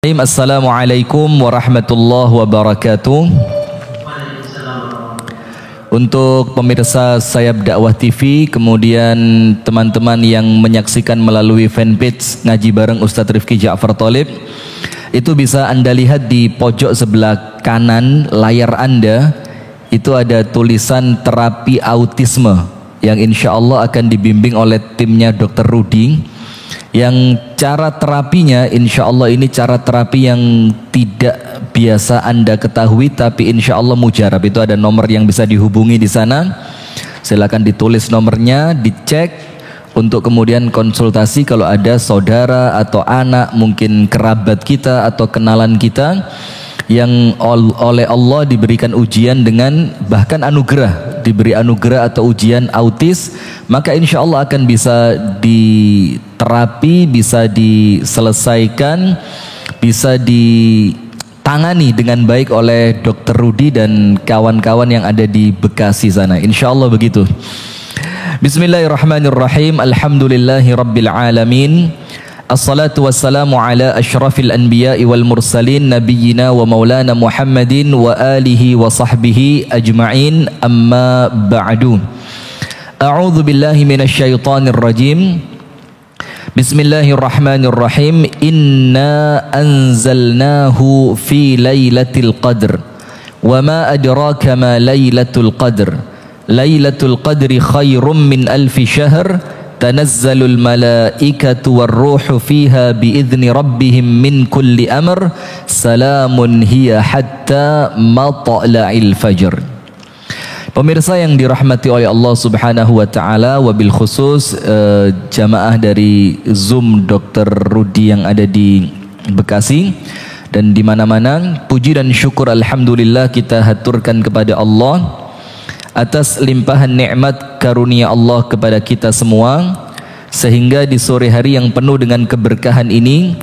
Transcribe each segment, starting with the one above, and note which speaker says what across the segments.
Speaker 1: Assalamualaikum warahmatullahi wabarakatuh. Untuk pemirsa Sayap Dakwah TV, kemudian teman-teman yang menyaksikan melalui fanpage Ngaji Bareng Ustadz Rifki Ja'far Tholib, itu bisa Anda lihat di pojok sebelah kanan layar Anda, itu ada tulisan terapi autisme yang insya Allah akan dibimbing oleh timnya Dr. Rudi. Yang cara terapinya insya Allah ini cara terapi yang tidak biasa Anda ketahui, tapi insya Allah mujarab. Itu ada nomor yang bisa dihubungi di sana. Silakan ditulis nomornya, dicek untuk kemudian konsultasi kalau ada saudara atau anak, mungkin kerabat kita atau kenalan kita yang oleh Allah diberikan ujian dengan bahkan anugerah, diberi anugerah atau ujian autis, maka insya Allah akan bisa diterapi, bisa diselesaikan, bisa ditangani dengan baik oleh Dr. Rudi dan kawan-kawan yang ada di Bekasi sana. Insya Allah begitu. Bismillahirrahmanirrahim. Alhamdulillahi rabbil alamin. Assalatu wassalamu ala ashrafil anbiya'i wal mursalin nabiyyina wa maulana Muhammadin wa alihi wa sahbihi ajma'in, amma ba'du. A'udzu billahi minasyaitonir rajim. Bismillahirrahmanirrahim. Inna anzalnahu fi lailatul qadr. Wa ma adraka ma lailatul qadr. Lailatul qadri khairum min alfi syahr. Tanazzalul malaikatu warruhu fiha biizni rabbihim min kulli amr. Salamun hiya hatta matla'il fajr. Pemirsa yang dirahmati oleh Allah Subhanahu wa taala, wabil khusus jamaah dari Zoom Dr. Rudi yang ada di Bekasi dan di mana-mana, puji dan syukur alhamdulillah kita haturkan kepada Allah atas limpahan nikmat karunia Allah kepada kita semua, sehingga di sore hari yang penuh dengan keberkahan ini,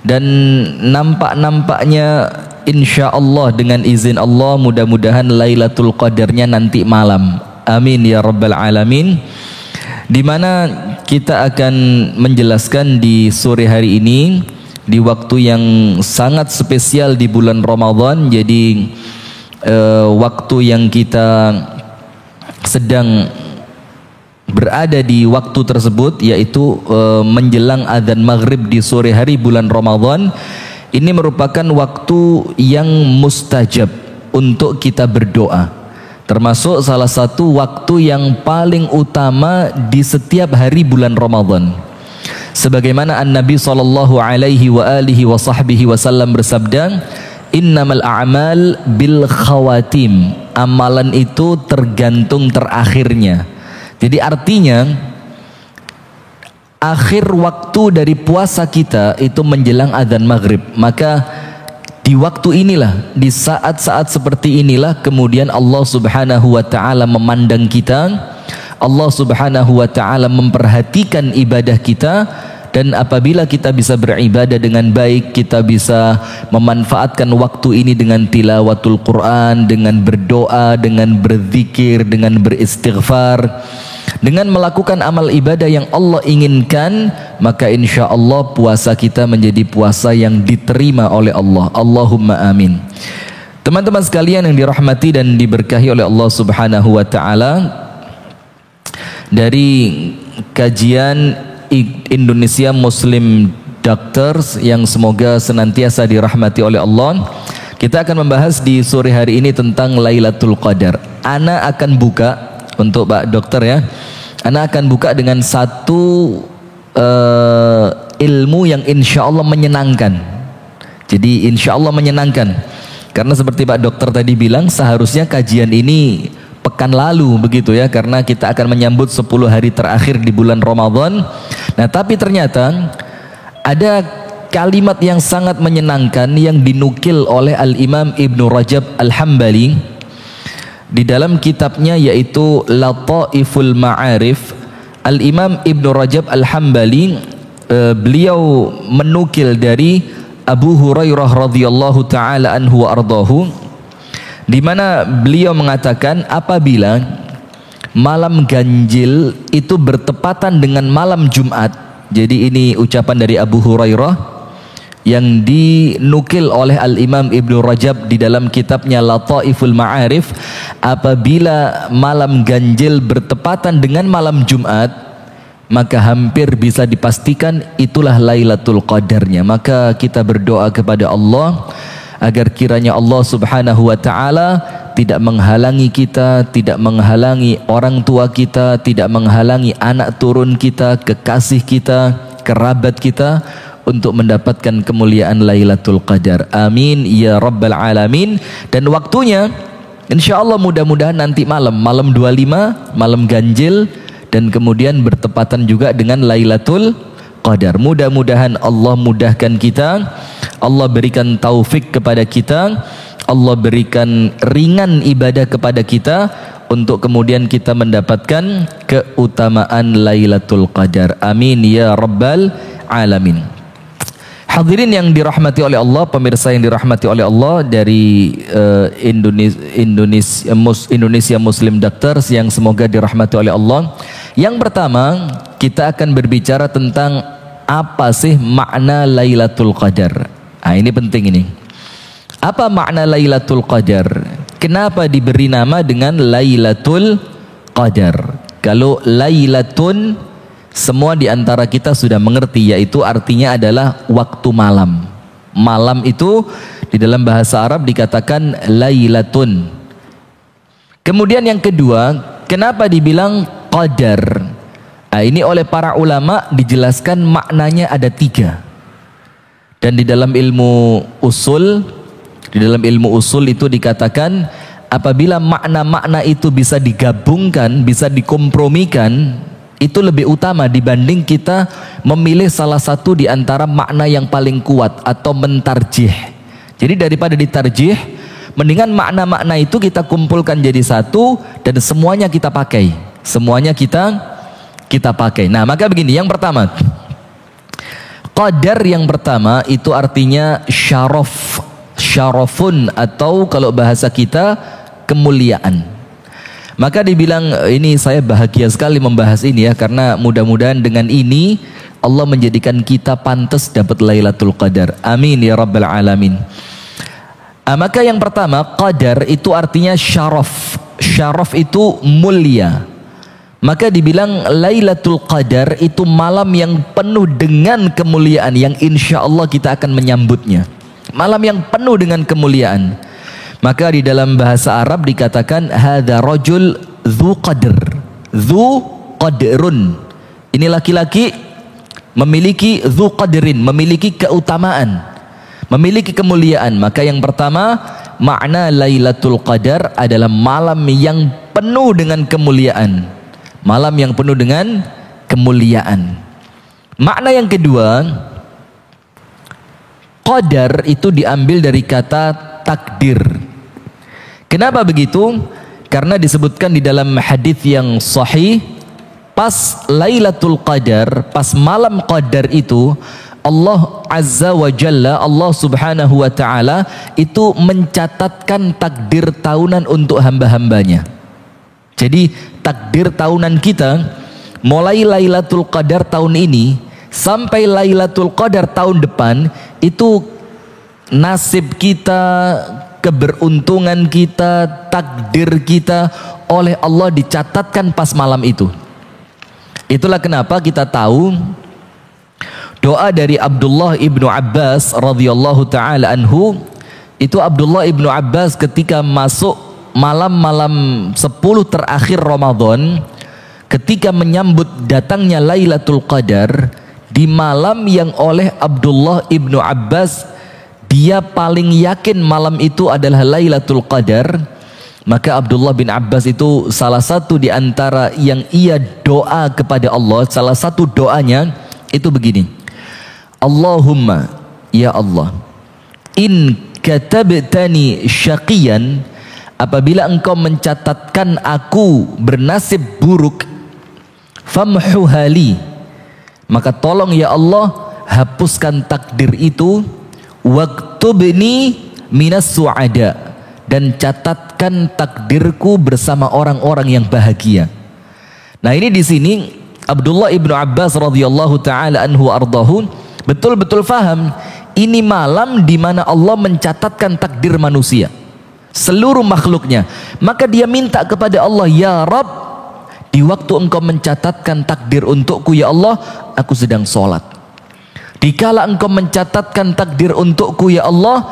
Speaker 1: dan nampak-nampaknya insya Allah dengan izin Allah mudah-mudahan Lailatul Qadarnya nanti malam, amin ya rabbal alamin, di mana kita akan menjelaskan di sore hari ini di waktu yang sangat spesial di bulan Ramadan. Jadi waktu yang kita sedang berada di waktu tersebut, yaitu menjelang adzan maghrib di sore hari bulan Ramadan, ini merupakan waktu yang mustajab untuk kita berdoa, termasuk salah satu waktu yang paling utama di setiap hari bulan Ramadan. Sebagaimana An-Nabi SAW bersabda, innamal a'mal bil khawatim. Amalan itu tergantung terakhirnya. Jadi artinya akhir waktu dari puasa kita itu menjelang adzan maghrib. Maka di waktu inilah, di saat-saat seperti inilah kemudian Allah Subhanahu wa ta'ala memandang kita, Allah Subhanahu wa ta'ala memperhatikan ibadah kita. Dan apabila kita bisa beribadah dengan baik, kita bisa memanfaatkan waktu ini dengan tilawatul Quran, dengan berdoa, dengan berzikir, dengan beristighfar, dengan melakukan amal ibadah yang Allah inginkan, maka insya Allah puasa kita menjadi puasa yang diterima oleh Allah. Allahumma amin. Teman-teman sekalian yang dirahmati dan diberkahi oleh Allah Subhanahu wa ta'ala, dari kajian Indonesia Muslim Doctors yang semoga senantiasa dirahmati oleh Allah, kita akan membahas di sore hari ini tentang Lailatul Qadar. Ana akan buka untuk Pak Dokter ya, Ana akan buka dengan satu ilmu yang insya Allah menyenangkan. Jadi insya Allah menyenangkan, karena seperti Pak Dokter tadi bilang, seharusnya kajian ini pekan lalu begitu ya, karena kita akan menyambut 10 hari terakhir di bulan Ramadan. Nah, tapi ternyata ada kalimat yang sangat menyenangkan yang dinukil oleh Al-Imam Ibnu Rajab Al-Hambali di dalam kitabnya, yaitu Lataiful Ma'arif. Al-Imam Ibnu Rajab Al-Hambali beliau menukil dari Abu Hurairah radhiyallahu taala anhu wa ardahu, di mana beliau mengatakan apabila malam ganjil itu bertepatan dengan malam Jumat. Jadi ini ucapan dari Abu Hurairah, yang dinukil oleh Al-Imam Ibnu Rajab di dalam kitabnya Lataiful Ma'arif, apabila malam ganjil bertepatan dengan malam Jumat, maka hampir bisa dipastikan itulah Lailatul Qadarnya. Maka kita berdoa kepada Allah agar kiranya Allah Subhanahu wa taala tidak menghalangi kita, tidak menghalangi orang tua kita, tidak menghalangi anak turun kita, kekasih kita, kerabat kita untuk mendapatkan kemuliaan Lailatul Qadar. Amin ya rabbal alamin. Dan waktunya insyaallah mudah-mudahan nanti malam 25, malam ganjil, dan kemudian bertepatan juga dengan Lailatul Qadar. Mudah-mudahan Allah mudahkan kita, Allah berikan taufik kepada kita, Allah berikan ringan ibadah kepada kita untuk kemudian kita mendapatkan keutamaan Lailatul Qadar. Amin ya rabbal alamin. Hadirin yang dirahmati oleh Allah, pemirsa yang dirahmati oleh Allah, dari Indonesia Muslim Doctors yang semoga dirahmati oleh Allah. Yang pertama, kita akan berbicara tentang apa sih makna Lailatul Qadar. Nah, ini penting ini. Apa makna Lailatul Qadar? Kenapa diberi nama dengan Lailatul Qadar? Kalau Lailatun, semua di antara kita sudah mengerti, yaitu artinya adalah waktu malam. Malam itu di dalam bahasa Arab dikatakan Lailatun. Kemudian yang kedua, kenapa dibilang Qadar? Nah, ini oleh para ulama dijelaskan maknanya ada 3. Dan di dalam ilmu usul, itu dikatakan apabila makna-makna itu bisa digabungkan, bisa dikompromikan, itu lebih utama dibanding kita memilih salah satu di antara makna yang paling kuat atau mentarjih. Jadi daripada ditarjih, mendingan makna-makna itu kita kumpulkan jadi satu dan semuanya kita pakai. Semuanya kita pakai. Nah, maka begini, yang pertama, Qadar yang pertama itu artinya syaraf, syarafun, atau kalau bahasa kita kemuliaan. Maka dibilang, ini saya bahagia sekali membahas ini ya, karena mudah-mudahan dengan ini Allah menjadikan kita pantas dapat Lailatul Qadar. Amin ya rabbal alamin. Maka yang pertama, Qadar itu artinya syaraf. Syaraf itu mulia. Maka dibilang Lailatul Qadar itu malam yang penuh dengan kemuliaan, yang insya Allah kita akan menyambutnya. Malam yang penuh dengan kemuliaan. Maka di dalam bahasa Arab dikatakan hadza rajul dzu qadr, dzu qadrun. Ini laki-laki memiliki dzu qadrin, memiliki keutamaan, memiliki kemuliaan. Maka yang pertama, makna Lailatul Qadar adalah malam yang penuh dengan kemuliaan. Malam yang penuh dengan kemuliaan. Makna yang kedua, Qadar itu diambil dari kata takdir. Kenapa begitu? Karena disebutkan di dalam hadis yang sahih, pas Lailatul Qadar, pas malam Qadar itu, Allah Azza wa Jalla, Allah Subhanahu wa Ta'ala itu mencatatkan takdir tahunan untuk hamba-hambanya. Jadi takdir tahunan kita, mulai Lailatul Qadar tahun ini sampai Lailatul Qadar tahun depan, itu nasib kita, keberuntungan kita, takdir kita oleh Allah dicatatkan pas malam itu. Itulah kenapa kita tahu doa dari Abdullah ibnu Abbas radhiyallahu taala anhu. Itu Abdullah ibnu Abbas ketika masuk malam-malam 10 terakhir Ramadan, ketika menyambut datangnya Lailatul Qadar, di malam yang oleh Abdullah ibnu Abbas dia paling yakin malam itu adalah Lailatul Qadar, maka Abdullah bin Abbas itu salah satu di antara yang ia doa kepada Allah, salah satu doanya itu begini, Allahumma, ya Allah, in katabtani syaqiyan, apabila engkau mencatatkan aku bernasib buruk, famhuhali, maka tolong ya Allah hapuskan takdir itu, waktubni minas su'ada, dan catatkan takdirku bersama orang-orang yang bahagia. Nah, ini di sini Abdullah ibnu Abbas radhiyallahu taala anhu ardahu betul-betul faham ini malam di mana Allah mencatatkan takdir manusia, seluruh makhluknya. Maka dia minta kepada Allah, ya Rabb, di waktu engkau mencatatkan takdir untukku ya Allah, aku sedang sholat. Dikala engkau mencatatkan takdir untukku ya Allah,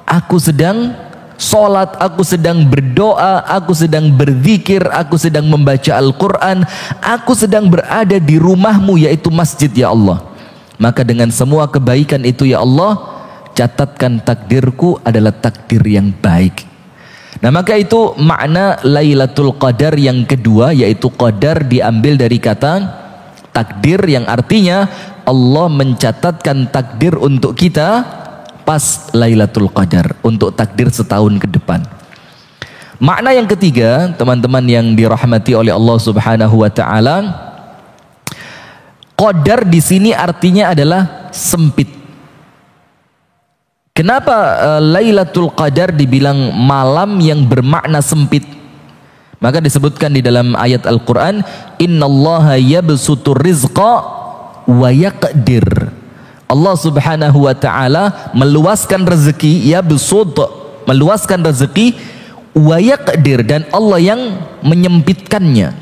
Speaker 1: aku sedang sholat, aku sedang berdoa, aku sedang berzikir, aku sedang membaca Al-Quran, aku sedang berada di rumahmu yaitu masjid ya Allah. Maka dengan semua kebaikan itu ya Allah, catatkan takdirku adalah takdir yang baik. Nah maka itu makna Lailatul Qadar yang kedua, yaitu qadar diambil dari kata takdir, yang artinya Allah mencatatkan takdir untuk kita pas Lailatul Qadar, untuk takdir setahun ke depan. Makna yang ketiga, teman-teman yang dirahmati oleh Allah Subhanahu wa taala, qadar di sini artinya adalah sempit. Kenapa Lailatul Qadar dibilang malam yang bermakna sempit? Maka disebutkan di dalam ayat Al-Quran, innallaha yabsutur rizqa wa yaqdir. Allah Subhanahu wa taala meluaskan rezeki, yabsut, meluaskan rezeki, wa yaqdir, dan Allah yang menyempitkannya.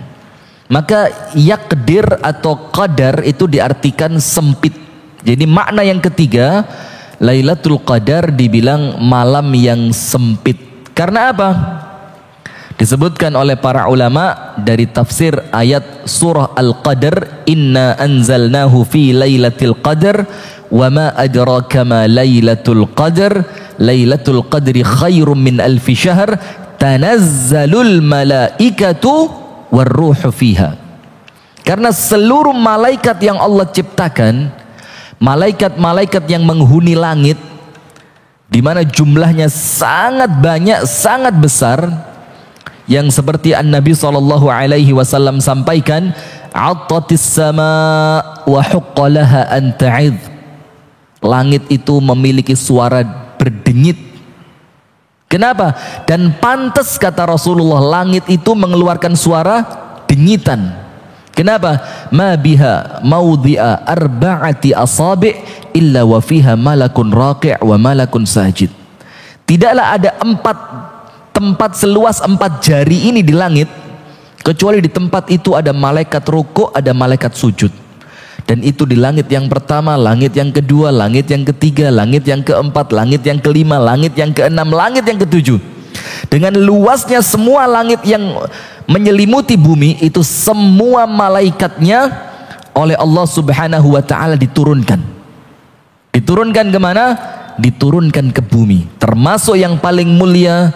Speaker 1: Maka yaqdir atau qadar itu diartikan sempit. Jadi makna yang ketiga, Lailatul Qadar dibilang malam yang sempit. Karena apa? Disebutkan oleh para ulama dari tafsir ayat surah Al-Qadar, inna anzalnahu fi lailatul qadar wa ma adraka ma lailatul qadar lailatul qadri khairum min alfi syahr tanazzalul malaikatu warruhu fiha. Karena seluruh malaikat yang Allah ciptakan, malaikat-malaikat yang menghuni langit, di mana jumlahnya sangat banyak, sangat besar, yang seperti An-Nabi SAW sampaikan, attatis sama wa huqqalaha an ta'idh. Langit itu memiliki suara berdenyit. Kenapa? Dan pantas kata Rasulullah, langit itu mengeluarkan suara denyitan. Kenapa? Ma biha maudhi'a arba'ati asabi' illa wa fiha malakun raqi' wa malakun sajid. Tidaklah ada tempat seluas 4 jari ini di langit, kecuali di tempat itu ada malaikat rukuk, ada malaikat sujud. Dan itu di langit yang pertama, langit yang kedua, langit yang ketiga, langit yang keempat, langit yang kelima, langit yang keenam, langit yang ketujuh. Dengan luasnya semua langit yang menyelimuti bumi itu, semua malaikatnya oleh Allah Subhanahu wa taala diturunkan. Diturunkan kemana? Diturunkan ke bumi. Termasuk yang paling mulia,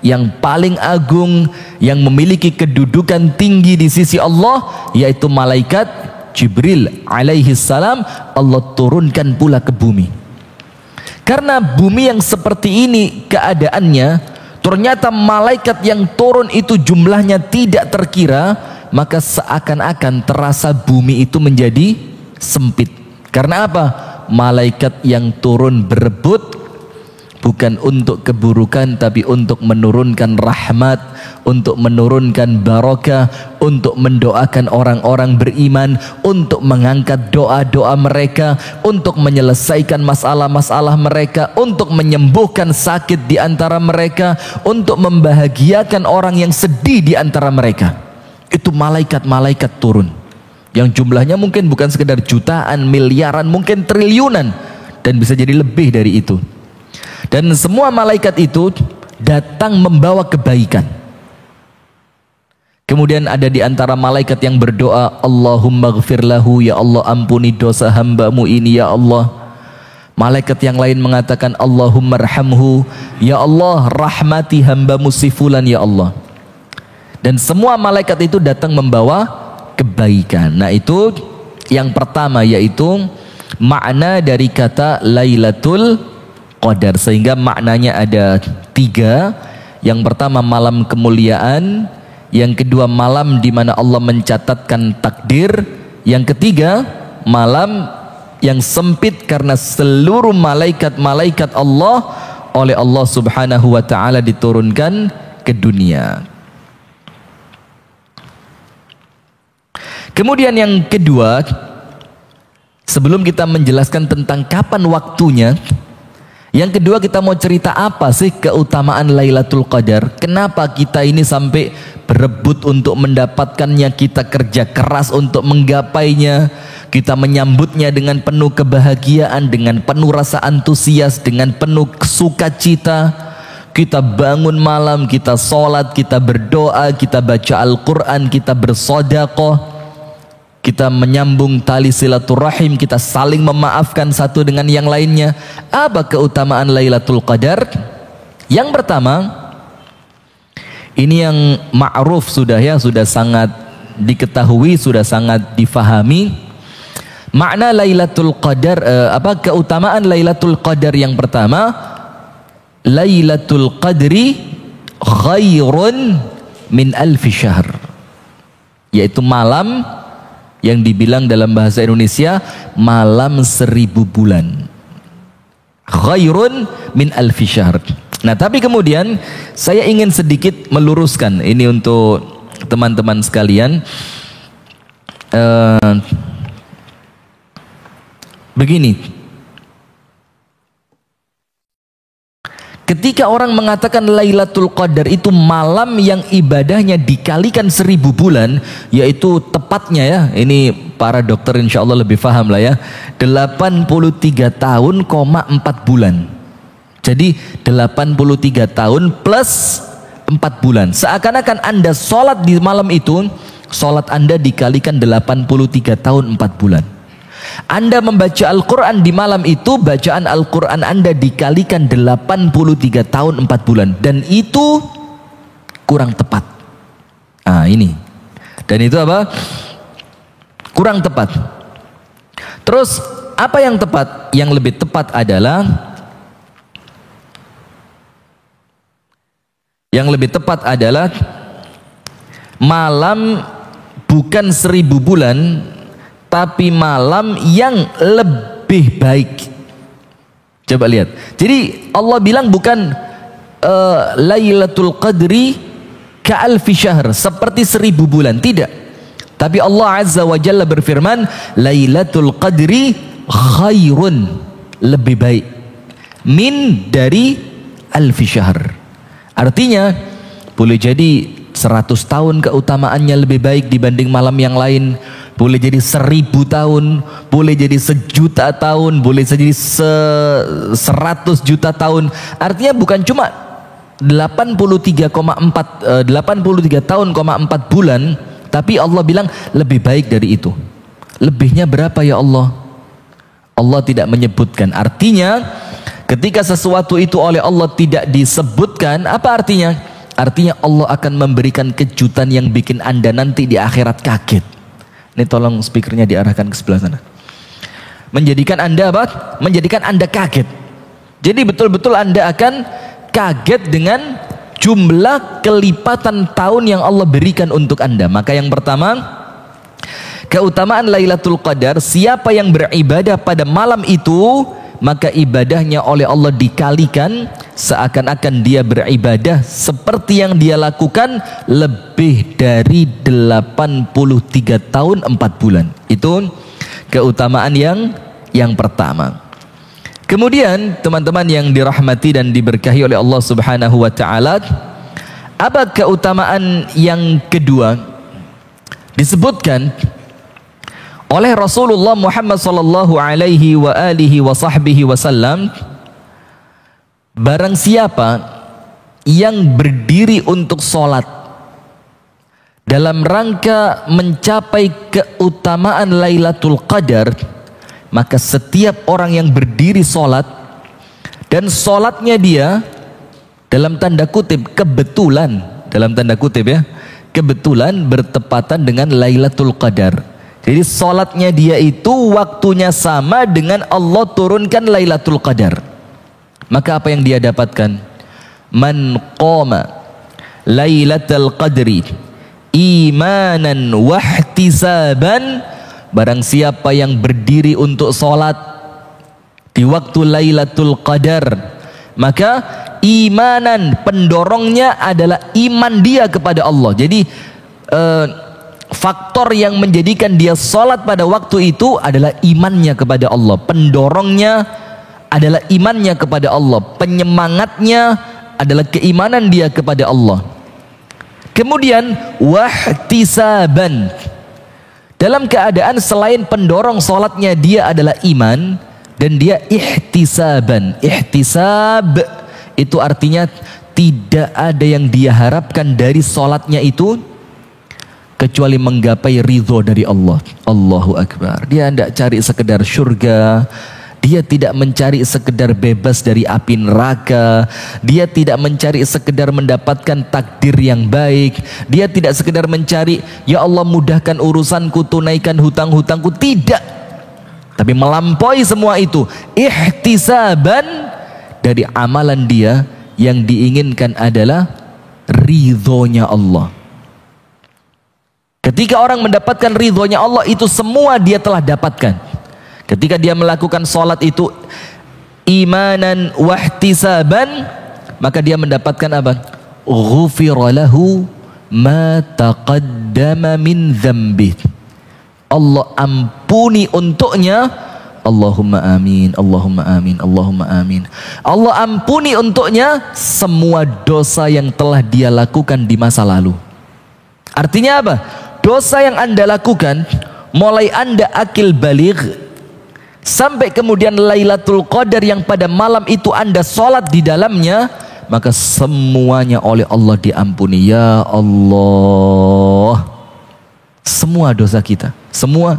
Speaker 1: yang paling agung, yang memiliki kedudukan tinggi di sisi Allah, yaitu malaikat Jibril alaihi salam, Allah turunkan pula ke bumi. Karena bumi yang seperti ini keadaannya, ternyata malaikat yang turun itu jumlahnya tidak terkira, maka seakan-akan terasa bumi itu menjadi sempit. Karena apa? Malaikat yang turun berebut bukan untuk keburukan, tapi untuk menurunkan rahmat, untuk menurunkan barakah, untuk mendoakan orang-orang beriman, untuk mengangkat doa-doa mereka, untuk menyelesaikan masalah-masalah mereka, untuk menyembuhkan sakit di antara mereka, untuk membahagiakan orang yang sedih di antara mereka. Itu malaikat-malaikat turun, yang jumlahnya mungkin bukan sekedar jutaan, miliaran, mungkin triliunan, dan bisa jadi lebih dari itu. Dan semua malaikat itu datang membawa kebaikan. Kemudian ada di antara malaikat yang berdoa, Allahumma ghfir lahu, ya Allah ampuni dosa hambamu ini ya Allah. Malaikat yang lain mengatakan, Allahumma arhamhu, ya Allah rahmati hambamu si fulan ya Allah. Dan semua malaikat itu datang membawa kebaikan. Nah itu yang pertama, yaitu makna dari kata Lailatul Qadar, sehingga maknanya ada 3. Yang pertama malam kemuliaan, yang kedua malam di mana Allah mencatatkan takdir, yang ketiga malam yang sempit karena seluruh malaikat-malaikat Allah oleh Allah Subhanahu wa taala diturunkan ke dunia. Kemudian yang kedua, Sebelum kita menjelaskan tentang kapan waktunya, yang kedua kita mau cerita apa sih keutamaan Lailatul Qadar? Kenapa kita ini sampai berebut untuk mendapatkannya, kita kerja keras untuk menggapainya, kita menyambutnya dengan penuh kebahagiaan, dengan penuh rasa antusias, dengan penuh sukacita. Kita bangun malam, kita sholat, kita berdoa, kita baca Al-Quran, kita bersedekah, kita menyambung tali silaturahim, kita saling memaafkan satu dengan yang lainnya. Apa keutamaan Lailatul Qadar? Yang pertama, ini yang ma'ruf sudah ya, sudah sangat diketahui, sudah sangat difahami. Makna Lailatul Qadar, apa keutamaan Lailatul Qadar yang pertama? Lailatul Qadri khairun min alfi syahr. Yaitu malam yang dibilang dalam bahasa Indonesia malam 1000 bulan. Khairun min alfi syahr. Nah, tapi kemudian saya ingin sedikit meluruskan ini untuk teman-teman sekalian. Begini. Ketika orang mengatakan Lailatul Qadar itu malam yang ibadahnya dikalikan 1000 bulan, yaitu tepatnya ya, ini para dokter insya Allah lebih paham lah ya, 83 tahun, 4 bulan. Jadi 83 tahun plus 4 bulan. Seakan-akan Anda sholat di malam itu, sholat Anda dikalikan 83 tahun 4 bulan. Anda membaca Al-Quran di malam itu, bacaan Al-Quran Anda dikalikan 83 tahun 4 bulan. Dan itu kurang tepat. Ah, ini. Dan itu apa? Kurang tepat. Terus apa yang tepat? Yang lebih tepat adalah, malam bukan 1000 bulan, tapi malam yang lebih baik. Coba lihat. Jadi Allah bilang bukan Lailatul Qadri ka'alfi syahr, seperti 1000 bulan, tidak. Tapi Allah Azza wa Jalla berfirman Lailatul Qadri khairun, lebih baik, min dari alfi syahr. Artinya boleh jadi 100 tahun keutamaannya lebih baik dibanding malam yang lain, boleh jadi 1000 tahun, boleh jadi 1.000.000 tahun, boleh jadi 100 juta tahun. Artinya bukan cuma 83 tahun, 4 bulan, tapi Allah bilang lebih baik dari itu. Lebihnya berapa ya Allah? Allah tidak menyebutkan. Artinya ketika sesuatu itu oleh Allah tidak disebutkan, apa artinya? Artinya Allah akan memberikan kejutan yang bikin Anda nanti di akhirat kaget. Ini tolong speakernya diarahkan ke sebelah sana. Menjadikan Anda apa? Menjadikan Anda kaget. Jadi betul-betul Anda akan kaget dengan jumlah kelipatan tahun yang Allah berikan untuk Anda. Maka yang pertama, keutamaan Lailatul Qadar, siapa yang beribadah pada malam itu, maka ibadahnya oleh Allah dikalikan seakan-akan dia beribadah seperti yang dia lakukan lebih dari 83 tahun 4 bulan. Itu keutamaan yang pertama. Kemudian teman-teman yang dirahmati dan diberkahi oleh Allah Subhanahu wa taala, apa keutamaan yang kedua? Disebutkan oleh Rasulullah Muhammad sallallahu alaihi wa alihi wa sahbihi wasallam, barang siapa yang berdiri untuk sholat dalam rangka mencapai keutamaan Lailatul Qadar, maka setiap orang yang berdiri sholat dan sholatnya dia dalam tanda kutip kebetulan, dalam tanda kutip ya, kebetulan bertepatan dengan Lailatul Qadar. Jadi sholatnya dia itu waktunya sama dengan Allah turunkan Lailatul Qadar. Maka apa yang dia dapatkan? Man qama Lailatul Qadri imanan wahtisaban, barang siapa yang berdiri untuk sholat di waktu Lailatul Qadar, maka imanan, pendorongnya adalah iman dia kepada Allah. Jadi faktor yang menjadikan dia sholat pada waktu itu adalah imannya kepada Allah. Pendorongnya adalah imannya kepada Allah. Penyemangatnya adalah keimanan dia kepada Allah. Kemudian wahtisaban, dalam keadaan selain pendorong sholatnya dia adalah iman, dan dia ihtisaban. Ihtisab itu artinya tidak ada yang dia harapkan dari sholatnya itu kecuali menggapai ridho dari Allah. Allahu Akbar. Dia tidak cari sekedar surga, dia tidak mencari sekedar bebas dari api neraka, dia tidak mencari sekedar mendapatkan takdir yang baik, dia tidak sekedar mencari ya Allah mudahkan urusanku, tunaikan hutang-hutangku, tidak. Tapi melampaui semua itu, ihtisaban, dari amalan dia yang diinginkan adalah ridhonya Allah. Ketika orang mendapatkan ridhonya Allah, itu semua dia telah dapatkan. Ketika dia melakukan sholat itu imanan wahtisaban, maka dia mendapatkan apa? Ghufira lahu ma taqaddama min dzambih. Allah ampuni untuknya. Allahumma amin, Allahumma amin, Allahumma amin. Allah ampuni untuknya semua dosa yang telah dia lakukan di masa lalu. Artinya apa? Dosa yang Anda lakukan mulai Anda akil baligh sampai kemudian Lailatul Qadar yang pada malam itu Anda sholat di dalamnya, maka semuanya oleh Allah diampuni. Ya Allah, semua dosa kita, semua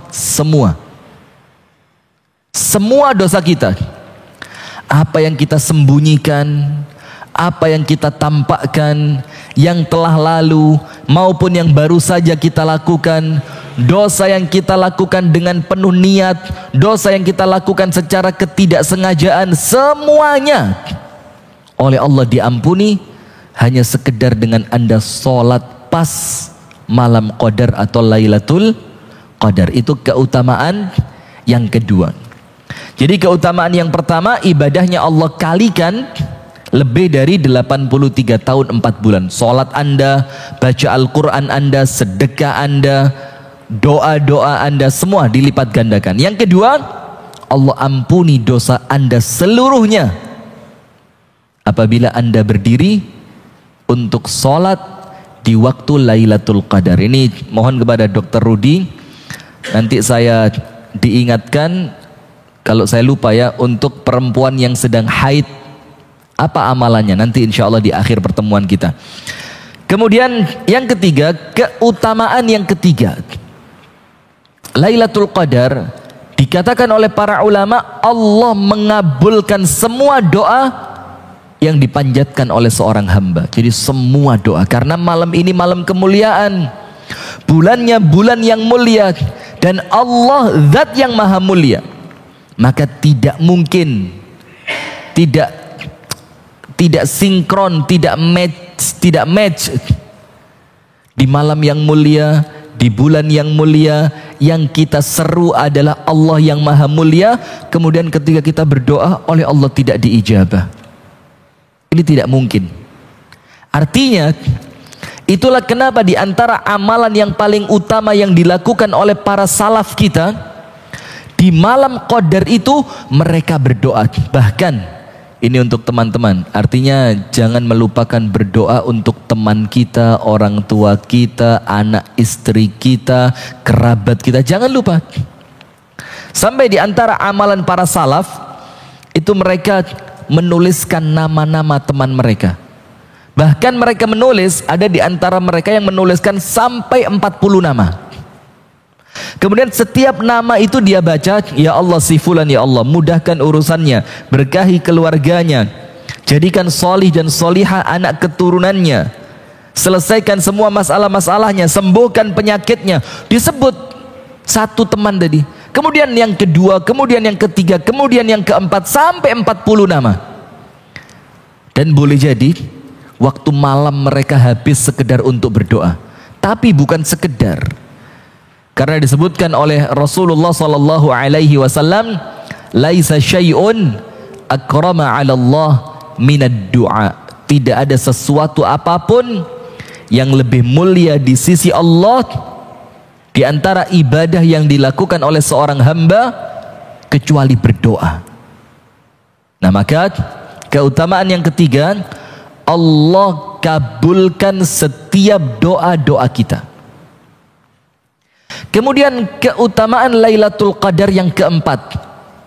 Speaker 1: dosa kita, apa yang kita sembunyikan, apa yang kita tampakkan, yang telah lalu maupun yang baru saja kita lakukan, dosa yang kita lakukan dengan penuh niat, dosa yang kita lakukan secara ketidaksengajaan, semuanya oleh Allah diampuni hanya sekedar dengan Anda sholat pas malam Qadar atau Lailatul Qadar. Itu keutamaan yang kedua. Jadi keutamaan yang pertama, ibadahnya Allah kalikan lebih dari 83 tahun 4 bulan. Salat Anda, baca Al-Quran Anda, sedekah Anda, doa-doa Anda, semua dilipat gandakan. Yang kedua, Allah ampuni dosa Anda seluruhnya apabila Anda berdiri untuk salat di waktu Lailatul Qadar. Ini mohon kepada Dr. Rudi, nanti saya diingatkan kalau saya lupa ya, untuk perempuan yang sedang haid apa amalannya, nanti insya Allah di akhir pertemuan kita. Kemudian yang ketiga, keutamaan yang ketiga, Lailatul Qadar dikatakan oleh para ulama Allah mengabulkan semua doa yang dipanjatkan oleh seorang hamba. Jadi semua doa, karena malam ini malam kemuliaan, bulannya bulan yang mulia, dan Allah zat yang maha mulia, maka tidak mungkin tidak sinkron, tidak match di malam yang mulia, di bulan yang mulia, yang kita seru adalah Allah yang maha mulia, kemudian ketika kita berdoa oleh Allah tidak diijabah. Ini tidak mungkin. Artinya itulah kenapa di antara amalan yang paling utama yang dilakukan oleh para salaf kita di malam Qadar itu mereka berdoa. Bahkan ini untuk teman-teman, artinya jangan melupakan berdoa untuk teman kita, orang tua kita, anak istri kita, kerabat kita, jangan lupa. Sampai di antara amalan para salaf itu mereka menuliskan nama-nama teman mereka. Bahkan mereka menulis, ada di antara mereka yang menuliskan sampai 40 nama. Kemudian setiap nama itu dia baca, ya Allah si fulan, ya Allah mudahkan urusannya, berkahi keluarganya, jadikan solih dan solihah anak keturunannya, selesaikan semua masalah-masalahnya, sembuhkan penyakitnya. Disebut satu teman tadi, kemudian yang kedua, kemudian yang ketiga, kemudian yang keempat, sampai 40 nama. Dan boleh jadi waktu malam mereka habis sekedar untuk berdoa, tapi bukan sekedar. Karena disebutkan oleh Rasulullah sallallahu alaihi wasallam, laisa syai'un akrama 'ala Allah minad du'a. Tidak ada sesuatu apapun yang lebih mulia di sisi Allah di antara ibadah yang dilakukan oleh seorang hamba kecuali berdoa. Nah, maka keutamaan yang ketiga, Allah kabulkan setiap doa-doa kita. Kemudian keutamaan Lailatul Qadar yang keempat,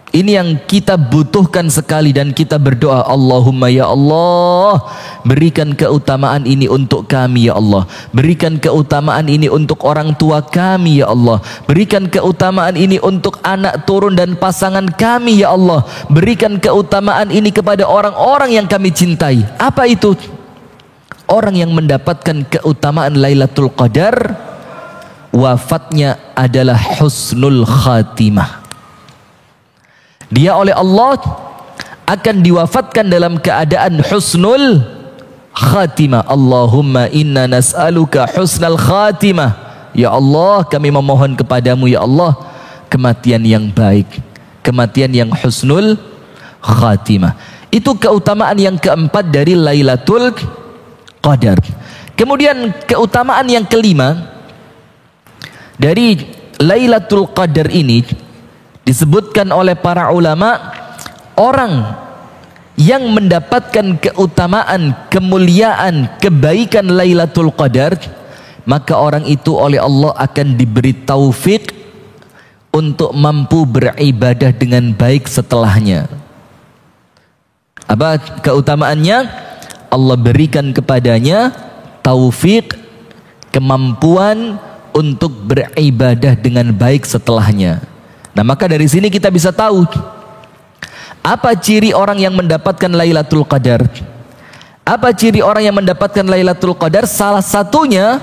Speaker 1: ini yang kita butuhkan sekali dan kita berdoa, Allahumma ya Allah, berikan keutamaan ini untuk kami ya Allah, berikan keutamaan ini untuk orang tua kami ya Allah, berikan keutamaan ini untuk anak turun dan pasangan kami ya Allah, berikan keutamaan ini kepada orang-orang yang kami cintai. Apa itu? Orang yang mendapatkan keutamaan Lailatul Qadar, wafatnya adalah husnul khatimah. Dia oleh Allah akan diwafatkan dalam keadaan husnul khatimah. Allahumma inna nas'aluka husnal khatimah. Ya Allah, kami memohon kepadamu ya Allah kematian yang baik, kematian yang husnul khatimah. Itu keutamaan yang keempat dari Lailatul Qadar. Kemudian keutamaan yang kelima dari Lailatul Qadar ini disebutkan oleh para ulama, orang yang mendapatkan keutamaan, kemuliaan, kebaikan Lailatul Qadar, maka orang itu oleh Allah akan diberi taufik untuk mampu beribadah dengan baik setelahnya. Apa keutamaannya? Allah berikan kepadanya taufik, kemampuan untuk beribadah dengan baik setelahnya. Nah, maka dari sini kita bisa tahu apa ciri orang yang mendapatkan Lailatul Qadar. Apa ciri orang yang mendapatkan Lailatul Qadar? Salah satunya,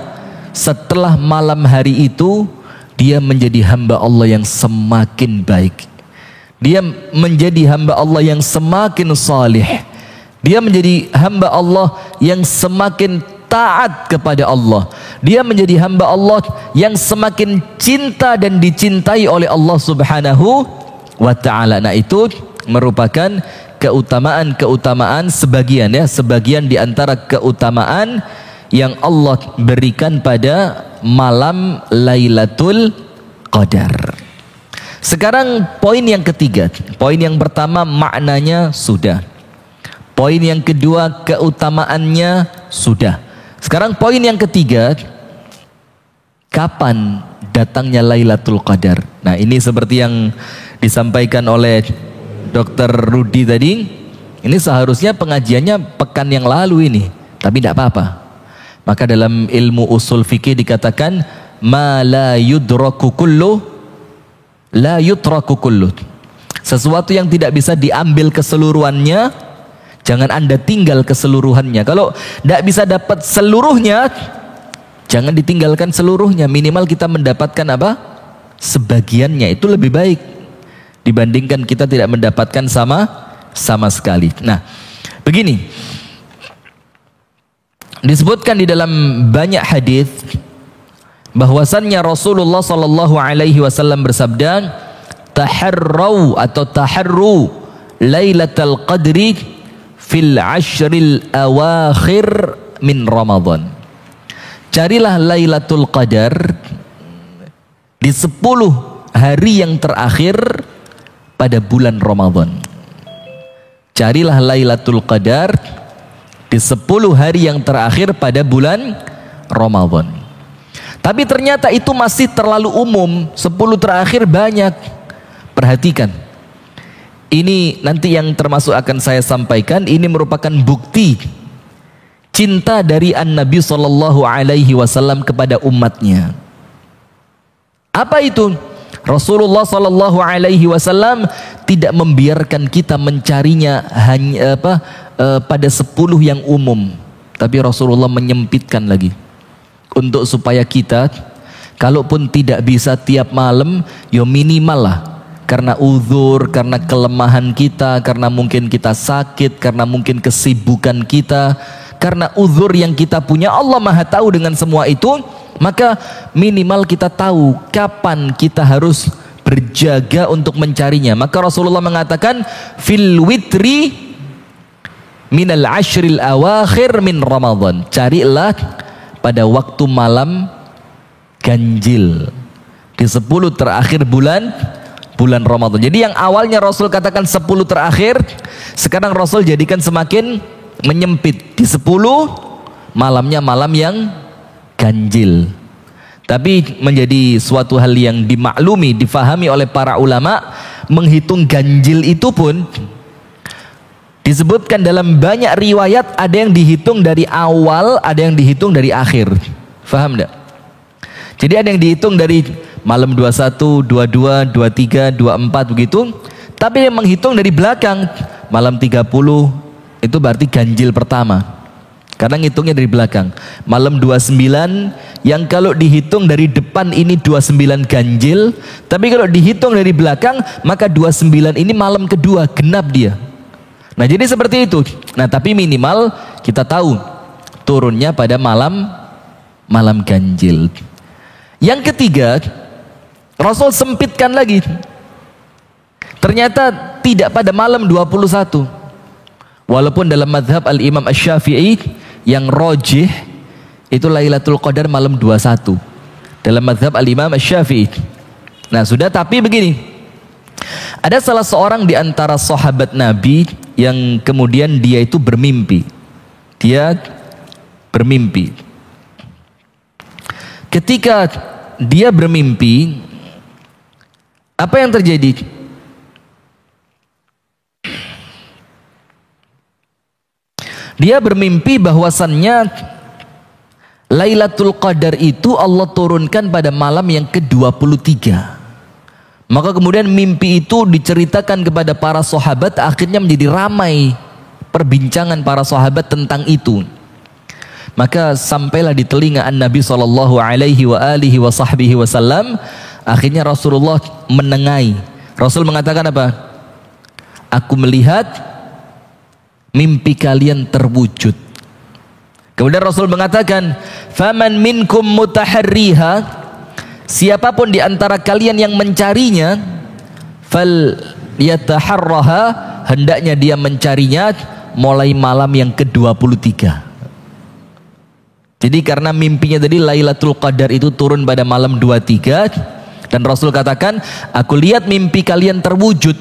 Speaker 1: setelah malam hari itu dia menjadi hamba Allah yang semakin baik. Dia menjadi hamba Allah yang semakin salih. Dia menjadi hamba Allah yang semakin taat kepada Allah. Dia menjadi hamba Allah yang semakin cinta dan dicintai oleh Allah Subhanahu wa ta'ala. Nah, itu merupakan keutamaan-keutamaan sebagian, ya, sebagian di antara keutamaan yang Allah berikan pada malam Lailatul Qadar. Sekarang poin yang ketiga. Poin yang pertama maknanya sudah. Poin yang kedua keutamaannya sudah. Sekarang poin yang ketiga, kapan datangnya Lailatul Qadar? Nah, ini seperti yang disampaikan oleh Dr. Rudi tadi. Ini seharusnya pengajiannya pekan yang lalu ini, tapi tidak apa-apa. Maka dalam ilmu usul fikih dikatakan, ma la yudraku kullu la yutraku kullu. Sesuatu yang tidak bisa diambil keseluruhannya, jangan Anda tinggal keseluruhannya. Kalau tidak bisa dapat seluruhnya, jangan ditinggalkan seluruhnya. Minimal kita mendapatkan apa? Sebagiannya. Itu lebih baik dibandingkan kita tidak mendapatkan sama sekali. Nah, begini. Disebutkan di dalam banyak hadis bahwasannya Rasulullah sallallahu alaihi wasallam bersabda, taharrau atau taharru Lailatul Qadri fil ashril awakhir min Ramadan. Carilah Lailatul Qadar di 10 hari yang terakhir pada bulan Ramadan. Carilah Lailatul Qadar di 10 hari yang terakhir pada bulan Ramadan. Tapi ternyata itu masih terlalu umum. 10 terakhir banyak. Perhatikan. Ini nanti yang termasuk akan saya sampaikan. Ini merupakan bukti cinta dari An-Nabi SAW kepada umatnya. Apa itu? Rasulullah SAW tidak membiarkan kita mencarinya hanya pada 10 yang umum, tapi Rasulullah menyempitkan lagi untuk supaya kita, kalaupun tidak bisa tiap malam, ya minimal lah. Karena uzur, karena kelemahan kita, karena mungkin kita sakit, karena mungkin kesibukan kita, karena uzur yang kita punya, Allah Maha tahu dengan semua itu. Maka minimal kita tahu kapan kita harus berjaga untuk mencarinya. Maka Rasulullah mengatakan fil witri minal ashril awakhir min Ramadan. Carilah pada waktu malam ganjil Di 10 terakhir bulan Ramadan. Jadi yang awalnya Rasul katakan 10 terakhir, sekarang Rasul jadikan semakin menyempit. Di 10 malamnya malam yang ganjil. Tapi menjadi suatu hal yang dimaklumi, difahami oleh para ulama, menghitung ganjil itu pun disebutkan dalam banyak riwayat, ada yang dihitung dari awal, ada yang dihitung dari akhir. Faham enggak? Jadi ada yang dihitung dari malam 21, 22, 23, 24 begitu. Tapi yang menghitung dari belakang, malam 30 itu berarti ganjil pertama. Karena ngitungnya dari belakang. Malam 29 yang kalau dihitung dari depan ini 29 ganjil, tapi kalau dihitung dari belakang maka 29 ini malam kedua, genap dia. Nah, jadi seperti itu. Nah, tapi minimal kita tahu turunnya pada malam ganjil. Yang ketiga, Rasul sempitkan lagi. Ternyata tidak pada malam 21. Walaupun dalam mazhab al-Imam Asy-Syafi'i yang rajih itu Lailatul Qadar malam 21. Dalam mazhab al-Imam Asy-Syafi'i. Nah, sudah, tapi begini. Ada salah seorang di antara sahabat Nabi yang kemudian dia itu bermimpi. Dia bermimpi. Ketika dia bermimpi, apa yang terjadi? Dia bermimpi bahwasannya Lailatul Qadar itu Allah turunkan pada malam yang ke-23. Maka kemudian mimpi itu diceritakan kepada para sahabat, akhirnya menjadi ramai perbincangan para sahabat tentang itu. Maka sampailah di telinga Nabi sallallahu alaihi wasallam, akhirnya Rasulullah menengahi. Rasul mengatakan apa? Aku melihat mimpi kalian terwujud. Kemudian Rasul mengatakan, "Faman minkum mutaharriha," siapapun di antara kalian yang mencarinya, fal yataharraha, hendaknya dia mencarinya mulai malam yang ke-23. Jadi karena mimpinya tadi Lailatul Qadar itu turun pada malam 23, dan Rasul katakan, aku lihat mimpi kalian terwujud,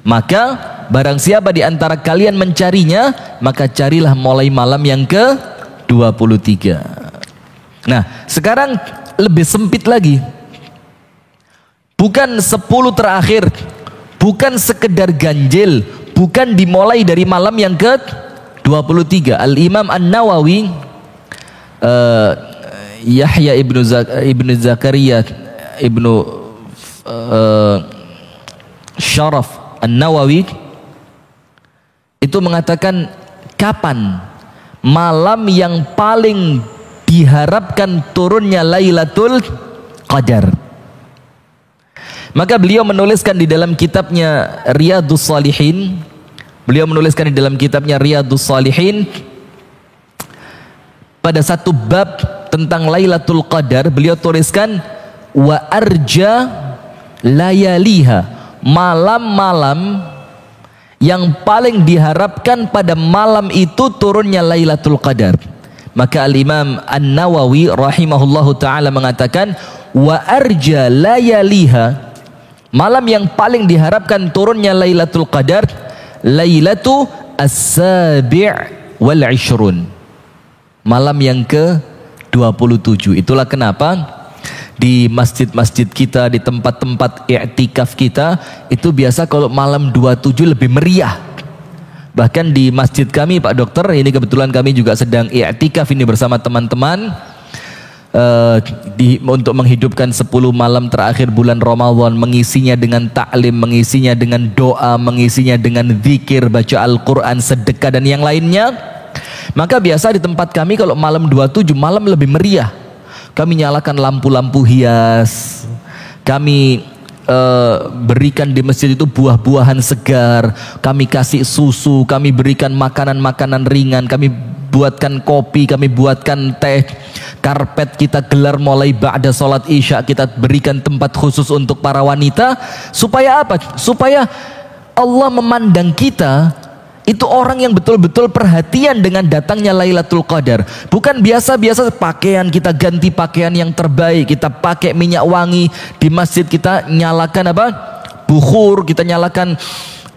Speaker 1: maka barang siapa di antara kalian mencarinya, maka carilah mulai malam yang ke-23. Nah, sekarang lebih sempit lagi. Bukan 10 terakhir, bukan sekedar ganjil, bukan dimulai dari malam yang ke-23. Al-Imam An-Nawawi, Yahya ibnu Zakaria ibnu Syaraf An-Nawawi itu mengatakan, kapan malam yang paling diharapkan turunnya Lailatul Qadar? Maka beliau menuliskan di dalam kitabnya Riyadhus Shalihin, pada satu bab tentang Lailatul Qadar, beliau tuliskan, wa arja layaliha, malam-malam yang paling diharapkan pada malam itu turunnya Lailatul Qadar. Maka Al-Imam An-Nawawi rahimahullahu ta'ala mengatakan, wa arja layaliha, malam yang paling diharapkan turunnya Lailatul Qadar, Lailatu as-sabi' wal 'ishrun, malam yang ke-27. Itulah kenapa di masjid-masjid kita, di tempat-tempat i'tikaf kita, itu biasa kalau malam 27 lebih meriah. Bahkan di masjid kami, Pak Dokter, ini kebetulan kami juga sedang i'tikaf ini bersama teman-teman, untuk menghidupkan 10 malam terakhir bulan Ramadan, mengisinya dengan taklim, mengisinya dengan doa, mengisinya dengan zikir, baca Al-Quran, sedekah dan yang lainnya. Maka biasa di tempat kami kalau malam 27 malam lebih meriah. Kami nyalakan lampu-lampu hias. Kami berikan di masjid itu buah-buahan segar. Kami kasih susu, kami berikan makanan-makanan ringan, kami buatkan kopi, kami buatkan teh. Karpet kita gelar mulai ba'da salat Isya, kita berikan tempat khusus untuk para wanita. Supaya apa? Supaya Allah memandang kita Itu orang yang betul-betul perhatian dengan datangnya Lailatul Qadar. Bukan biasa-biasa pakaian, kita ganti pakaian yang terbaik, kita pakai minyak wangi, di masjid kita nyalakan apa? Bukhur, kita nyalakan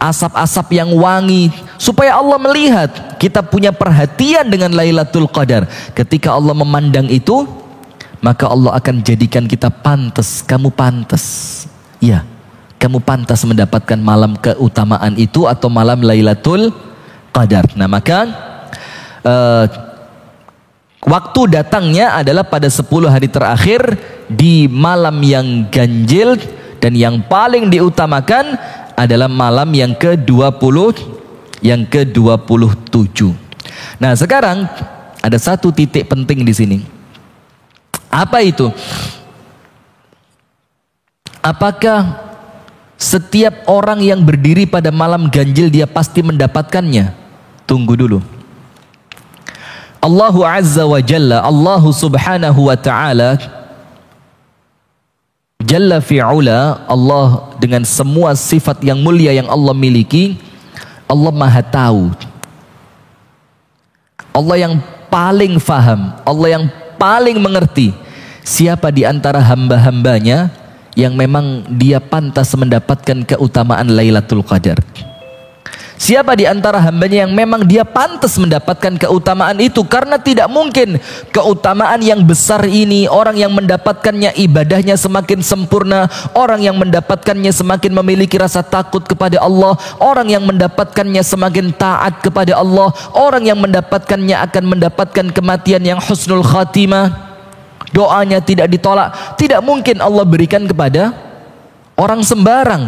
Speaker 1: asap-asap yang wangi, supaya Allah melihat kita punya perhatian dengan Lailatul Qadar. Ketika Allah memandang itu, maka Allah akan jadikan kita pantas. Kamu pantas, ya, kamu pantas mendapatkan malam keutamaan itu atau malam Lailatul Qadar. Nah, maka waktu datangnya adalah pada 10 hari terakhir di malam yang ganjil, dan yang paling diutamakan adalah malam yang ke-20, yang ke-27. Nah, sekarang ada satu titik penting di sini. Apa itu? Apakah setiap orang yang berdiri pada malam ganjil dia pasti mendapatkannya? Tunggu dulu. Allah Azza wa Jalla, Allah Subhanahu wa Ta'ala, Jalla fi'ula, Allah dengan semua sifat yang mulia yang Allah miliki, Allah Maha tahu. Allah yang paling faham, Allah yang paling mengerti siapa di antara hamba-hambanya yang memang dia pantas mendapatkan keutamaan Lailatul Qadar. Siapa di antara hambanya yang memang dia pantas mendapatkan keutamaan itu, karena tidak mungkin keutamaan yang besar ini, orang yang mendapatkannya ibadahnya semakin sempurna, orang yang mendapatkannya semakin memiliki rasa takut kepada Allah, orang yang mendapatkannya semakin taat kepada Allah, orang yang mendapatkannya akan mendapatkan kematian yang husnul khatimah, doanya tidak ditolak. Tidak mungkin Allah berikan kepada orang sembarang,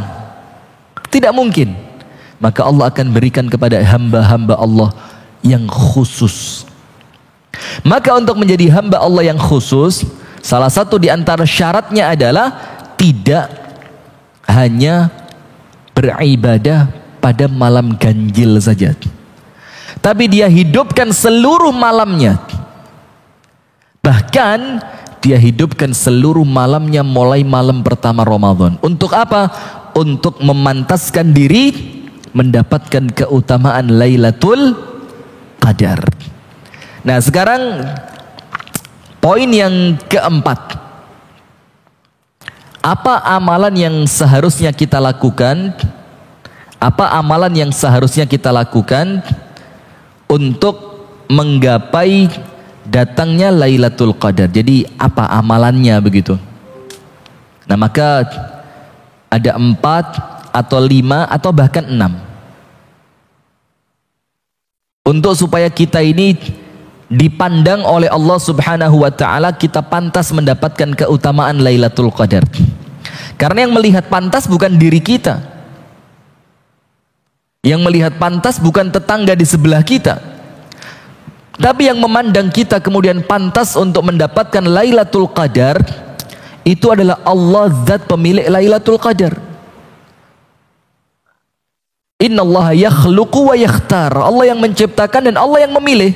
Speaker 1: tidak mungkin. Maka Allah akan berikan kepada hamba-hamba Allah yang khusus. Maka untuk menjadi hamba Allah yang khusus, salah satu di antara syaratnya adalah tidak hanya beribadah pada malam ganjil saja, tapi dia hidupkan seluruh malamnya. Bahkan dia hidupkan seluruh malamnya mulai malam pertama Ramadan. Untuk apa? Untuk memantaskan diri mendapatkan keutamaan Lailatul Qadar. Nah, sekarang poin yang keempat. Apa amalan yang seharusnya kita lakukan? Apa amalan yang seharusnya kita lakukan untuk menggapai datangnya Lailatul Qadar? Jadi apa amalannya begitu? Nah, maka ada 4 atau 5 atau bahkan 6 untuk supaya kita ini dipandang oleh Allah Subhanahu wa Ta'ala kita pantas mendapatkan keutamaan Lailatul Qadar. Karena yang melihat pantas bukan diri kita, yang melihat pantas bukan tetangga di sebelah kita, tapi yang memandang kita kemudian pantas untuk mendapatkan Lailatul Qadar itu adalah Allah, zat pemilik Lailatul Qadar. Innallaha yakhluqu wa yakhtar. Allah yang menciptakan dan Allah yang memilih